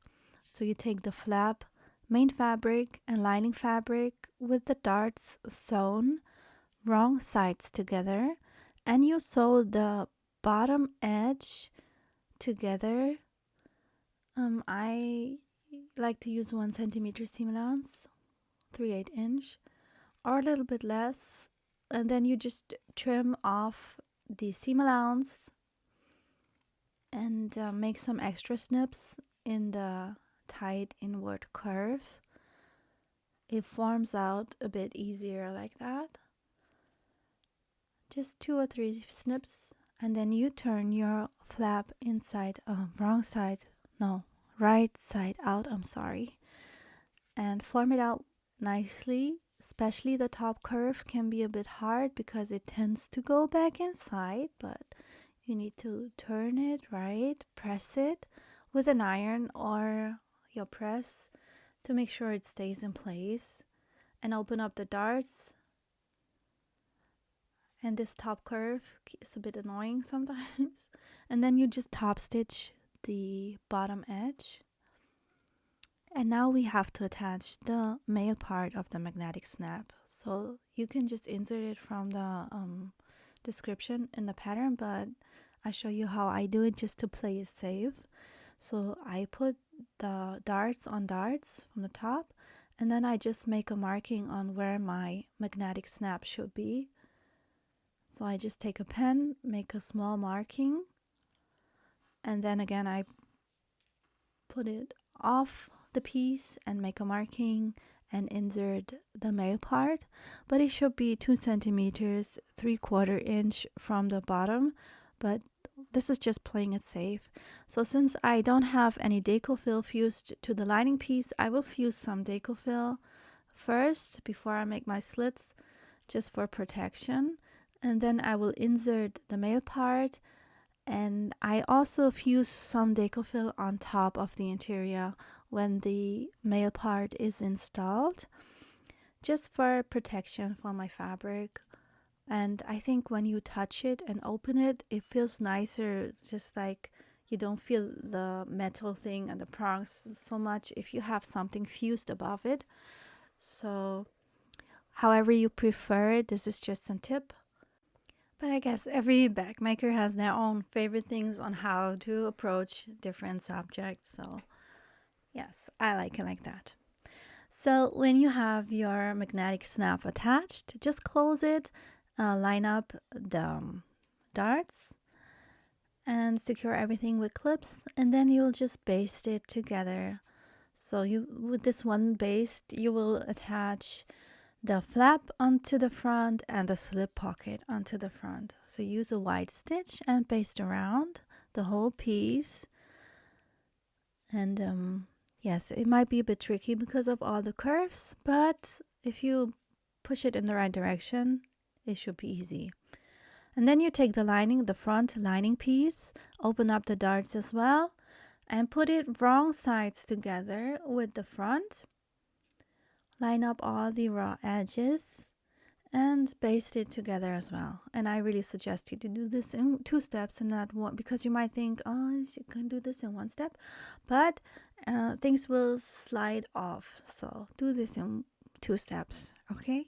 So you take the flap, main fabric and lining fabric with the darts sewn wrong sides together, and you sew the bottom edge together. I like to use 1 centimeter seam allowance, 3/8 inch, or a little bit less, and then you just trim off the seam allowance and make some extra snips in the tight inward curve. It forms out a bit easier like that. Just 2 or 3 snips, and then you turn your flap right side out, I'm sorry, and form it out nicely. Especially the top curve can be a bit hard because it tends to go back inside, but you need to turn it right, press it with an iron or your press to make sure it stays in place, and open up the darts. And this top curve is a bit annoying sometimes. And then you just top stitch the bottom edge. And now we have to attach the male part of the magnetic snap. So you can just insert it from the description in the pattern, but I show you how I do it just to play it safe. So I put the darts on darts from the top, and then I just make a marking on where my magnetic snap should be. So I just take a pen, make a small marking, and then again I put it off the piece and make a marking and insert the male part, but it should be 2 centimeters 3/4 inch from the bottom, but this is just playing it safe. So since I don't have any Deco-Fill fused to the lining piece, I will fuse some Deco-Fill first before I make my slits, just for protection, and then I will insert the male part, and I also fuse some Deco-Fill on top of the interior when the male part is installed, just for protection for my fabric. And I think when you touch it and open it, it feels nicer, just like you don't feel the metal thing and the prongs so much if you have something fused above it. So however you prefer, this is just a tip. But I guess every bag maker has their own favorite things on how to approach different subjects. So yes, I like it like that. So when you have your magnetic snap attached, just close it, line up the darts, and secure everything with clips, and then you'll just baste it together. So you, with this one baste, you will attach the flap onto the front and the slip pocket onto the front. So use a wide stitch and baste around the whole piece. And yes, it might be a bit tricky because of all the curves, but if you push it in the right direction, it should be easy. And then you take the lining, the front lining piece, open up the darts as well, and put it wrong sides together with the front. Line up all the raw edges and baste it together as well. And I really suggest you to do this in 2 steps and not one, because you might think, oh, you can do this in 1 step, but things will slide off. So do this in 2 steps, okay?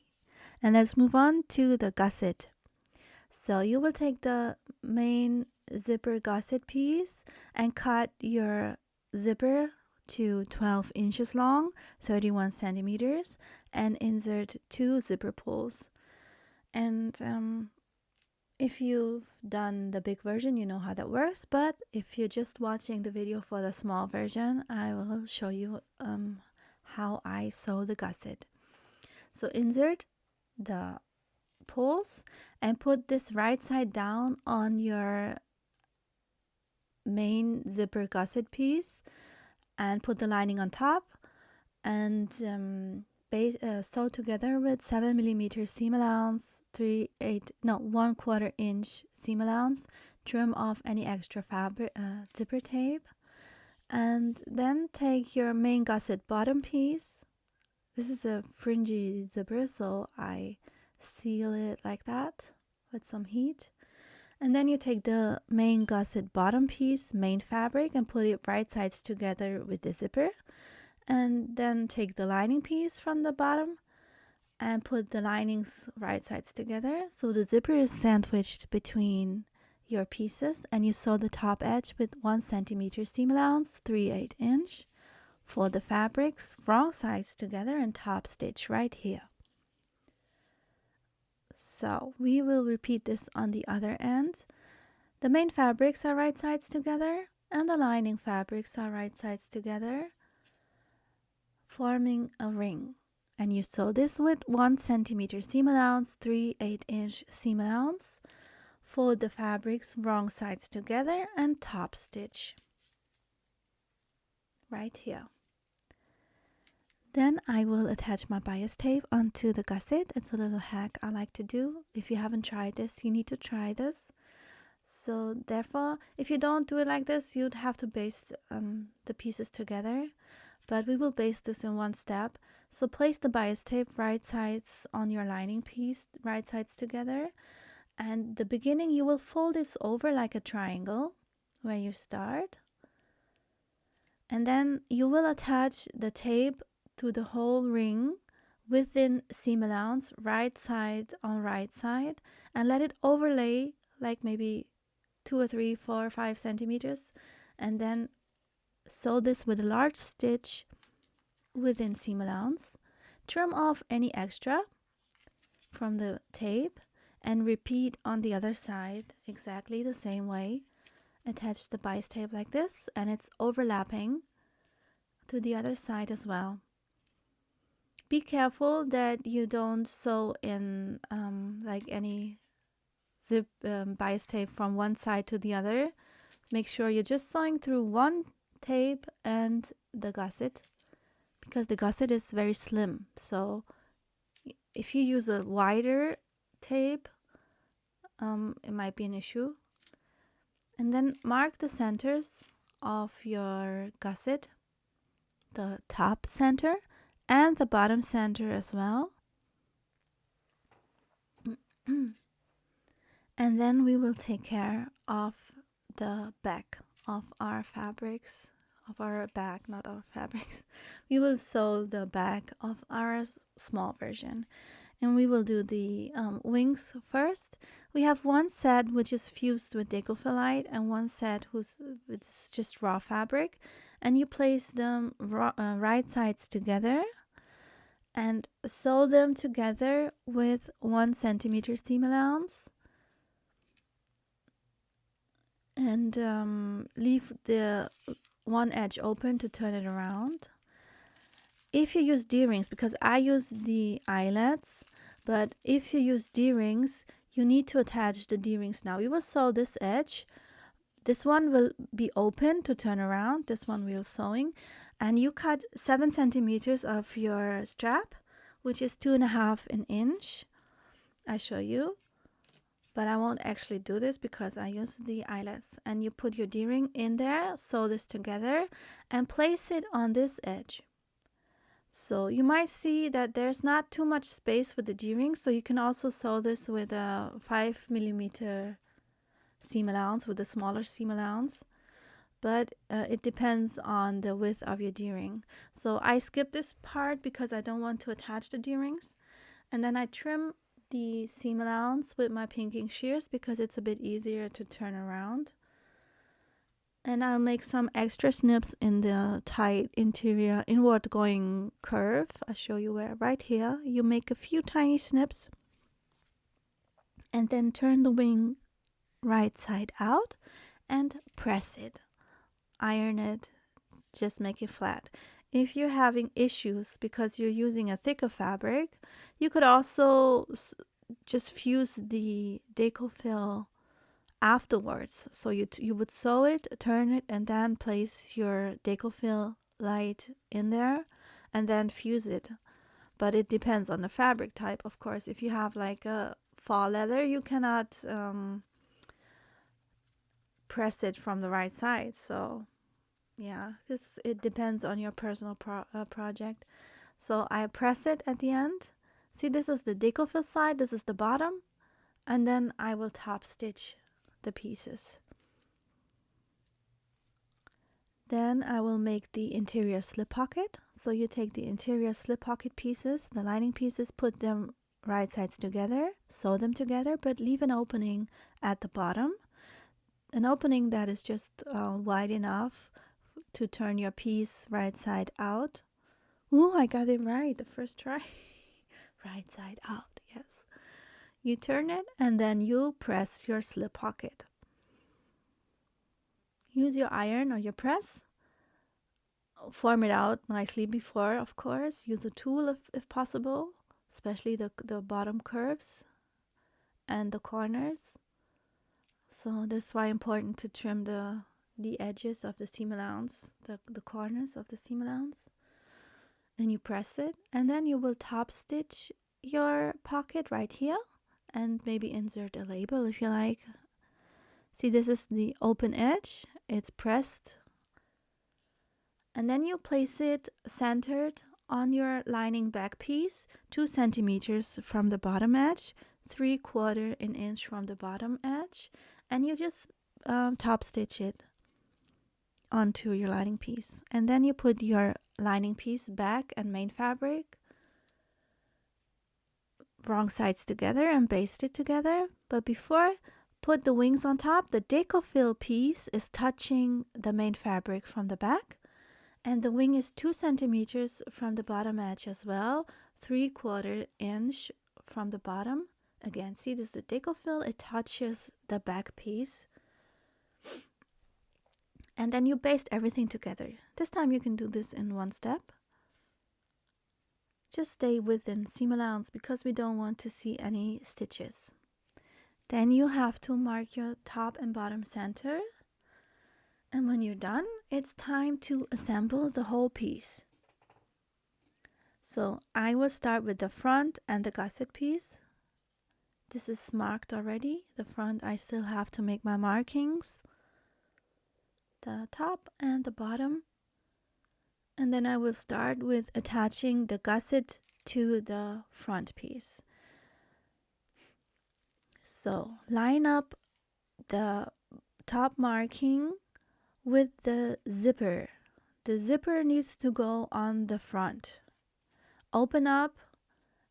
And let's move on to the gusset. So you will take the main zipper gusset piece and cut your zipper to 12 inches long, 31 centimeters, and insert 2 zipper pulls. And if you've done the big version, you know how that works. But if you're just watching the video for the small version, I will show you how I sew the gusset. So insert the pulls and put this right side down on your main zipper gusset piece and put the lining on top and sew together with 7mm seam allowance, 1/4 inch seam allowance. Trim off any extra fabric zipper tape, and then take your main gusset bottom piece. This is a fringy zipper, so I seal it like that with some heat. And then you take the main gusset bottom piece, main fabric, and put it right sides together with the zipper. And then take the lining piece from the bottom and put the linings right sides together. So the zipper is sandwiched between your pieces, and you sew the top edge with 1 centimeter seam allowance, 3/8 inch. Fold the fabrics wrong sides together and top stitch right here. So we will repeat this on the other end. The main fabrics are right sides together and the lining fabrics are right sides together, forming a ring. And you sew this with 1 centimeter seam allowance, 3/8 inch seam allowance. Fold the fabrics wrong sides together and top stitch right here. Then I will attach my bias tape onto the gusset. It's a little hack I like to do. If you haven't tried this, you need to try this. So therefore, if you don't do it like this, you'd have to baste the pieces together. But we will baste this in 1 step. So place the bias tape right sides on your lining piece, right sides together. And the beginning, you will fold this over like a triangle where you start. And then you will attach the tape to the whole ring within seam allowance, right side on right side, and let it overlay like maybe 2 or 3, 4 or 5 centimeters, and then sew this with a large stitch within seam allowance. Trim off any extra from the tape and repeat on the other side exactly the same way. Attach the bias tape like this, and it's overlapping to the other side as well. Be careful that you don't sew in like any zip bias tape from one side to the other. Make sure you're just sewing through one tape and the gusset, because the gusset is very slim. So if you use a wider tape, it might be an issue. And then mark the centers of your gusset, the top center and the bottom center as well. And then we will take care of the back of our fabrics, of our bag, not our fabrics. We will sew the back of our small version, and we will do the wings first. We have one set which is fused with Decophyllite and one set it's just raw fabric, and you place them right sides together and sew them together with 1 centimeter seam allowance, and leave the one edge open to turn it around. If you use D-rings, because I use the eyelets, but if you use D-rings, you need to attach the D-rings now. We will sew this edge. This one will be open to turn around. This one we'll sewing. And you cut 7 centimeters of your strap, which is 2.5 an inch. I show you. But I won't actually do this because I use the eyelets. And you put your D-ring in there, sew this together, and place it on this edge. So you might see that there's not too much space with the D-ring, so you can also sew this with a 5mm seam allowance, with a smaller seam allowance. But it depends on the width of your D-ring. So I skip this part because I don't want to attach the D-rings. And then I trim the seam allowance with my pinking shears because it's a bit easier to turn around. And I'll make some extra snips in the tight interior inward going curve. I'll show you where. Right here, you make a few tiny snips and then turn the wing right side out and press it. Iron it, just make it flat. If you're having issues because you're using a thicker fabric, you could also just fuse the deco-fill afterwards. So you would sew it, turn it, and then place your deco-fill light in there and then fuse it. But it depends on the fabric type, of course. If you have like a fall leather, you cannot press it from the right side. So yeah, it depends on your personal project. So I press it at the end. See, this is the deco-fill side, this is the bottom, and then I will top stitch the pieces. Then I will make the interior slip pocket. So you take the interior slip pocket pieces, the lining pieces, put them right sides together, sew them together, but leave an opening at the bottom. An opening that is just wide enough to turn your piece right side out. Ooh, I got it right the first try. Right side out, yes. You turn it and then you press your slip pocket. Use your iron or your press. Form it out nicely before, of course. Use a tool if possible, especially the bottom curves and the corners. So that's why important to trim the edges of the seam allowance, the corners of the seam allowance. Then you press it and then you will top stitch your pocket right here and maybe insert a label if you like. See, this is the open edge. It's pressed. And then you place it centered on your lining back piece, 2 centimeters from the bottom edge, 3/4 an inch from the bottom edge, and you just top stitch it onto your lining piece. And then you put your lining piece back and main fabric wrong sides together and baste it together. But before, put the wings on top. The deco-fill piece is touching the main fabric from the back, and the wing is 2 centimeters from the bottom edge as well, 3/4 inch from the bottom. Again, see, this is the deco-fill. It touches the back piece. And then you baste everything together. This time you can do this in one step. Just stay within seam allowance because we don't want to see any stitches. Then you have to mark your top and bottom center. And when you're done, it's time to assemble the whole piece. So I will start with the front and the gusset piece. This is marked already. The front, I still have to make my markings. The top and the bottom. And then I will start with attaching the gusset to the front piece. So line up the top marking with the zipper. The zipper needs to go on the front. Open up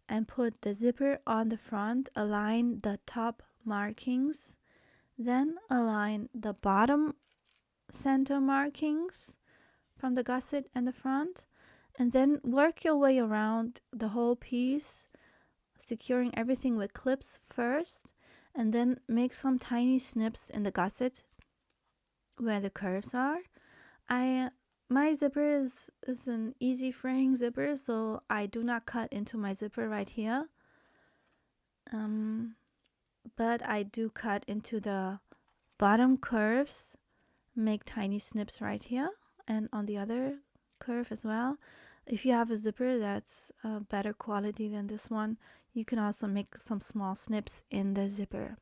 and put the zipper on the front. Align the top markings. Then align the bottom center markings from the gusset and the front, and then work your way around the whole piece, securing everything with clips first, and then make some tiny snips in the gusset where the curves are. I My zipper is an easy fraying zipper, so I do not cut into my zipper right here. But I do cut into the bottom curves, make tiny snips right here and on the other curve as well. If you have a zipper that's better quality than this one, you can also make some small snips in the zipper.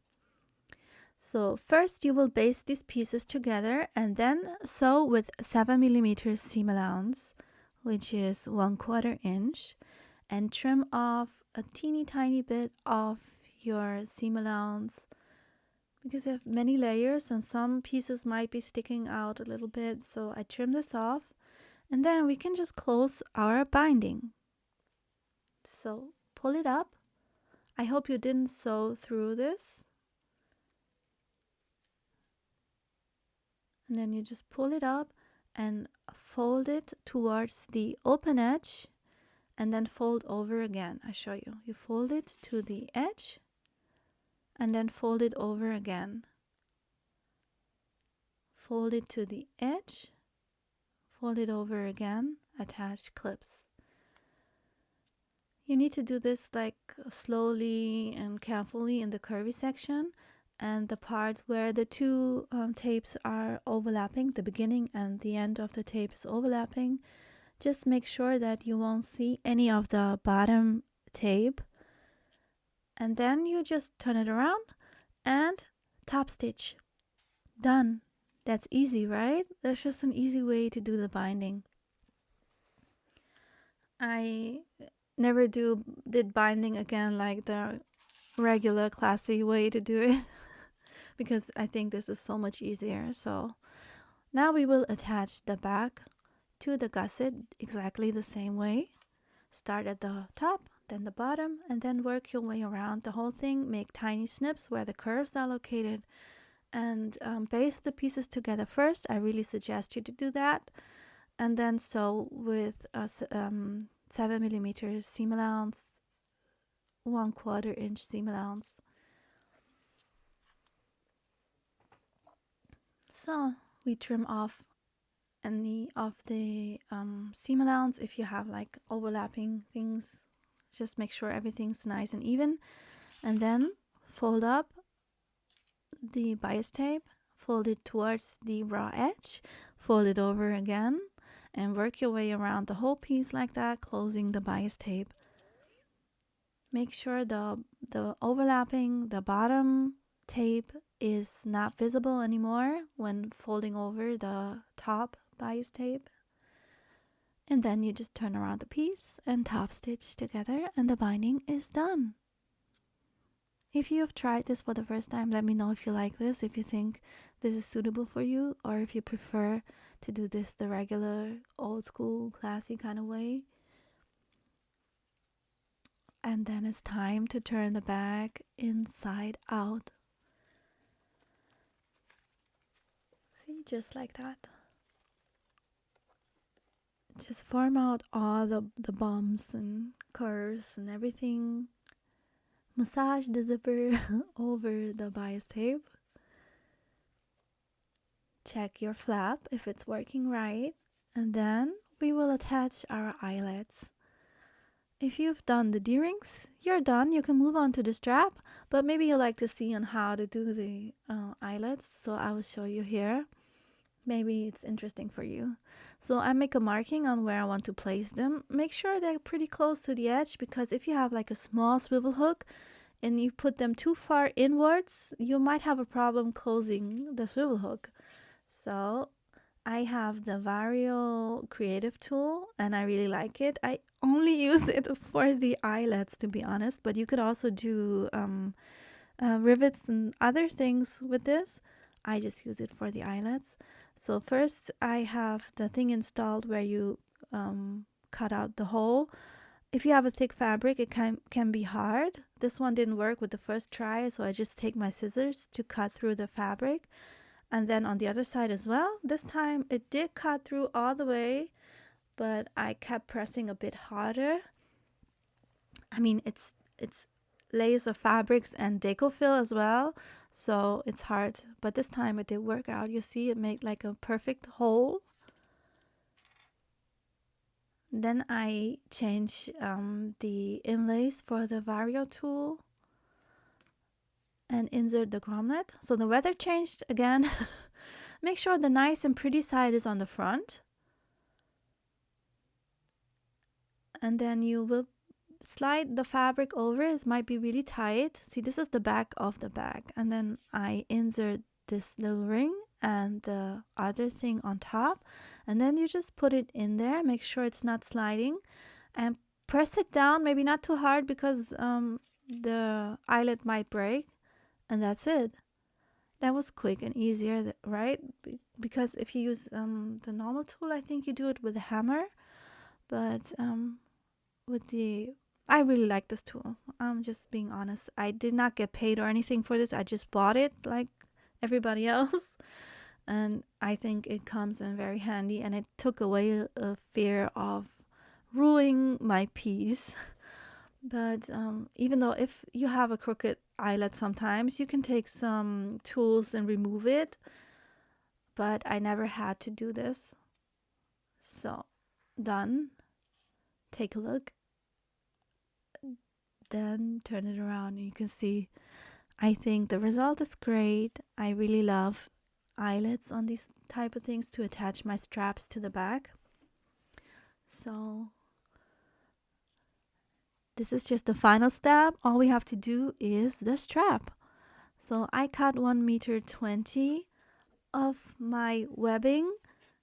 So first you will baste these pieces together and then sew with 7mm seam allowance, which is 1/4 inch, and trim off a teeny tiny bit of your seam allowance because you have many layers and some pieces might be sticking out a little bit. So I trim this off and then we can just close our binding. So pull it up. I hope you didn't sew through this. And then you just pull it up and fold it towards the open edge and then fold over again. I show you. You fold it to the edge and then fold it over again. Fold it to the edge, fold it over again, attach clips. You need to do this like slowly and carefully in the curvy section, and the part where the two tapes are overlapping, the beginning and the end of the tape is overlapping, just make sure that you won't see any of the bottom tape, and then you just turn it around and top stitch. Done. That's easy, right? That's just an easy way to do the binding. I never did binding again like the regular classy way to do it because I think this is so much easier. So now we will attach the back to the gusset exactly the same way. Start at the top, then the bottom, and then work your way around the whole thing. Make tiny snips where the curves are located and baste the pieces together first. I really suggest you to do that. And then sew with a 7mm seam allowance, 1/4 inch seam allowance. So we trim off any of the seam allowance. If you have like overlapping things, just make sure everything's nice and even. And then fold up the bias tape, fold it towards the raw edge, fold it over again, and work your way around the whole piece like that, closing the bias tape. Make sure the overlapping, the bottom tape is not visible anymore when folding over the top bias tape. And then you just turn around the piece and top stitch together and the binding is done. If you have tried this for the first time, let me know if you like this, if you think this is suitable for you, or if you prefer to do this the regular, old school, classy kind of way. And then it's time to turn the bag inside out. See, just like that. Just form out all the bumps and curves and everything. Massage the zipper over the bias tape. Check your flap if it's working right. And then we will attach our eyelets. If you've done the D-rings, you're done. You can move on to the strap. But maybe you like to see on how to do the eyelets. So I will show you here. Maybe it's interesting for you. So I make a marking on where I want to place them. Make sure they're pretty close to the edge, because if you have like a small swivel hook and you put them too far inwards, you might have a problem closing the swivel hook. So I have the Vario Creative tool and I really like it. I only use it for the eyelets, to be honest, but you could also do rivets and other things with this. I just use it for the eyelets. So first I have the thing installed where you cut out the hole. If you have a thick fabric, it can be hard. This one didn't work with the first try, so I just take my scissors to cut through the fabric. And then on the other side as well. This time it did cut through all the way, but I kept pressing a bit harder. I mean, it's layers of fabrics and deco fill as well, so it's hard, but this time it did work out. You see, it made like a perfect hole. Then I change the inlays for the Vario tool and insert the grommet. So the weather changed again. Make sure the nice and pretty side is on the front. And then you will slide the fabric over. It might be really tight. See, this is the back of the bag. And then I insert this little ring and the other thing on top. And then you just put it in there. Make sure it's not sliding. And press it down, maybe not too hard because the eyelet might break. And that's it. That was quick and easier, right? Because if you use the normal tool, I think you do it with a hammer. But I really like this tool. I'm just being honest. I did not get paid or anything for this. I just bought it like everybody else. And I think it comes in very handy. And it took away a fear of ruining my piece. But even though if you have a crooked eyelet sometimes, you can take some tools and remove it. But I never had to do this. So, done. Take a look. Then turn it around and you can see, I think the result is great. I really love eyelets on these type of things to attach my straps to the back. So this is just the final step. All we have to do is the strap. So I cut 1.20 meters of my webbing.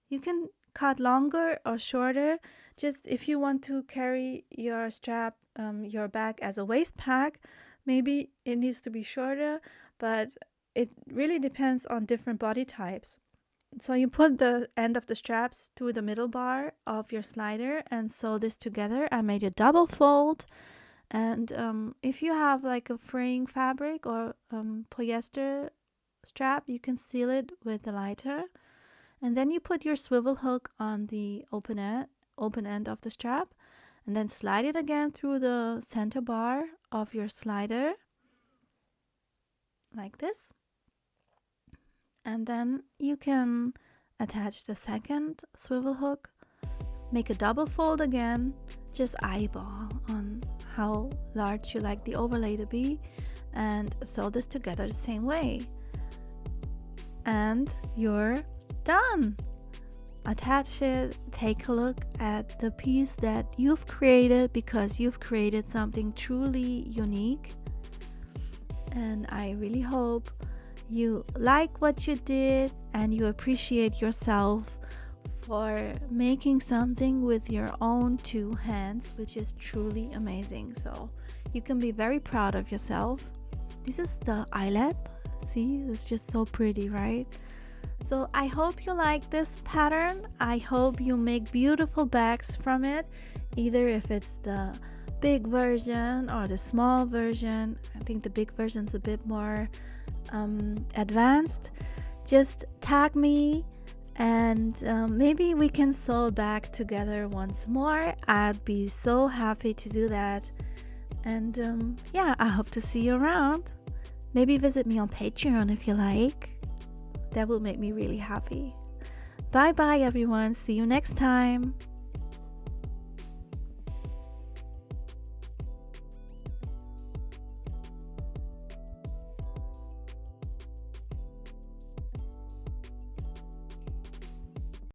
You can cut longer or shorter. Just if you want to carry your strap, your bag as a waist pack, maybe it needs to be shorter, but it really depends on different body types. So you put the end of the straps through the middle bar of your slider and sew this together. I made a double fold. And if you have like a fraying fabric or polyester strap, you can seal it with the lighter. And then you put your swivel hook on the open end of the strap, and then slide it again through the center bar of your slider, like this. And then you can attach the second swivel hook, make a double fold again, just eyeball on how large you like the overlay to be, and sew this together the same way. And you're done. Attach it, take a look at the piece that you've created, because you've created something truly unique. And I really hope you like what you did and you appreciate yourself for making something with your own two hands, which is truly amazing. So you can be very proud of yourself. This is the eyelet. See, it's just so pretty, right? So I hope you like this pattern. I hope you make beautiful bags from it, either if it's the big version or the small version. I think the big version's a bit more advanced. Just tag me and maybe we can sew back together once more. I'd be so happy to do that. And yeah, I hope to see you around. Maybe visit me on Patreon if you like. That will make me really happy. Bye bye everyone. See you next time.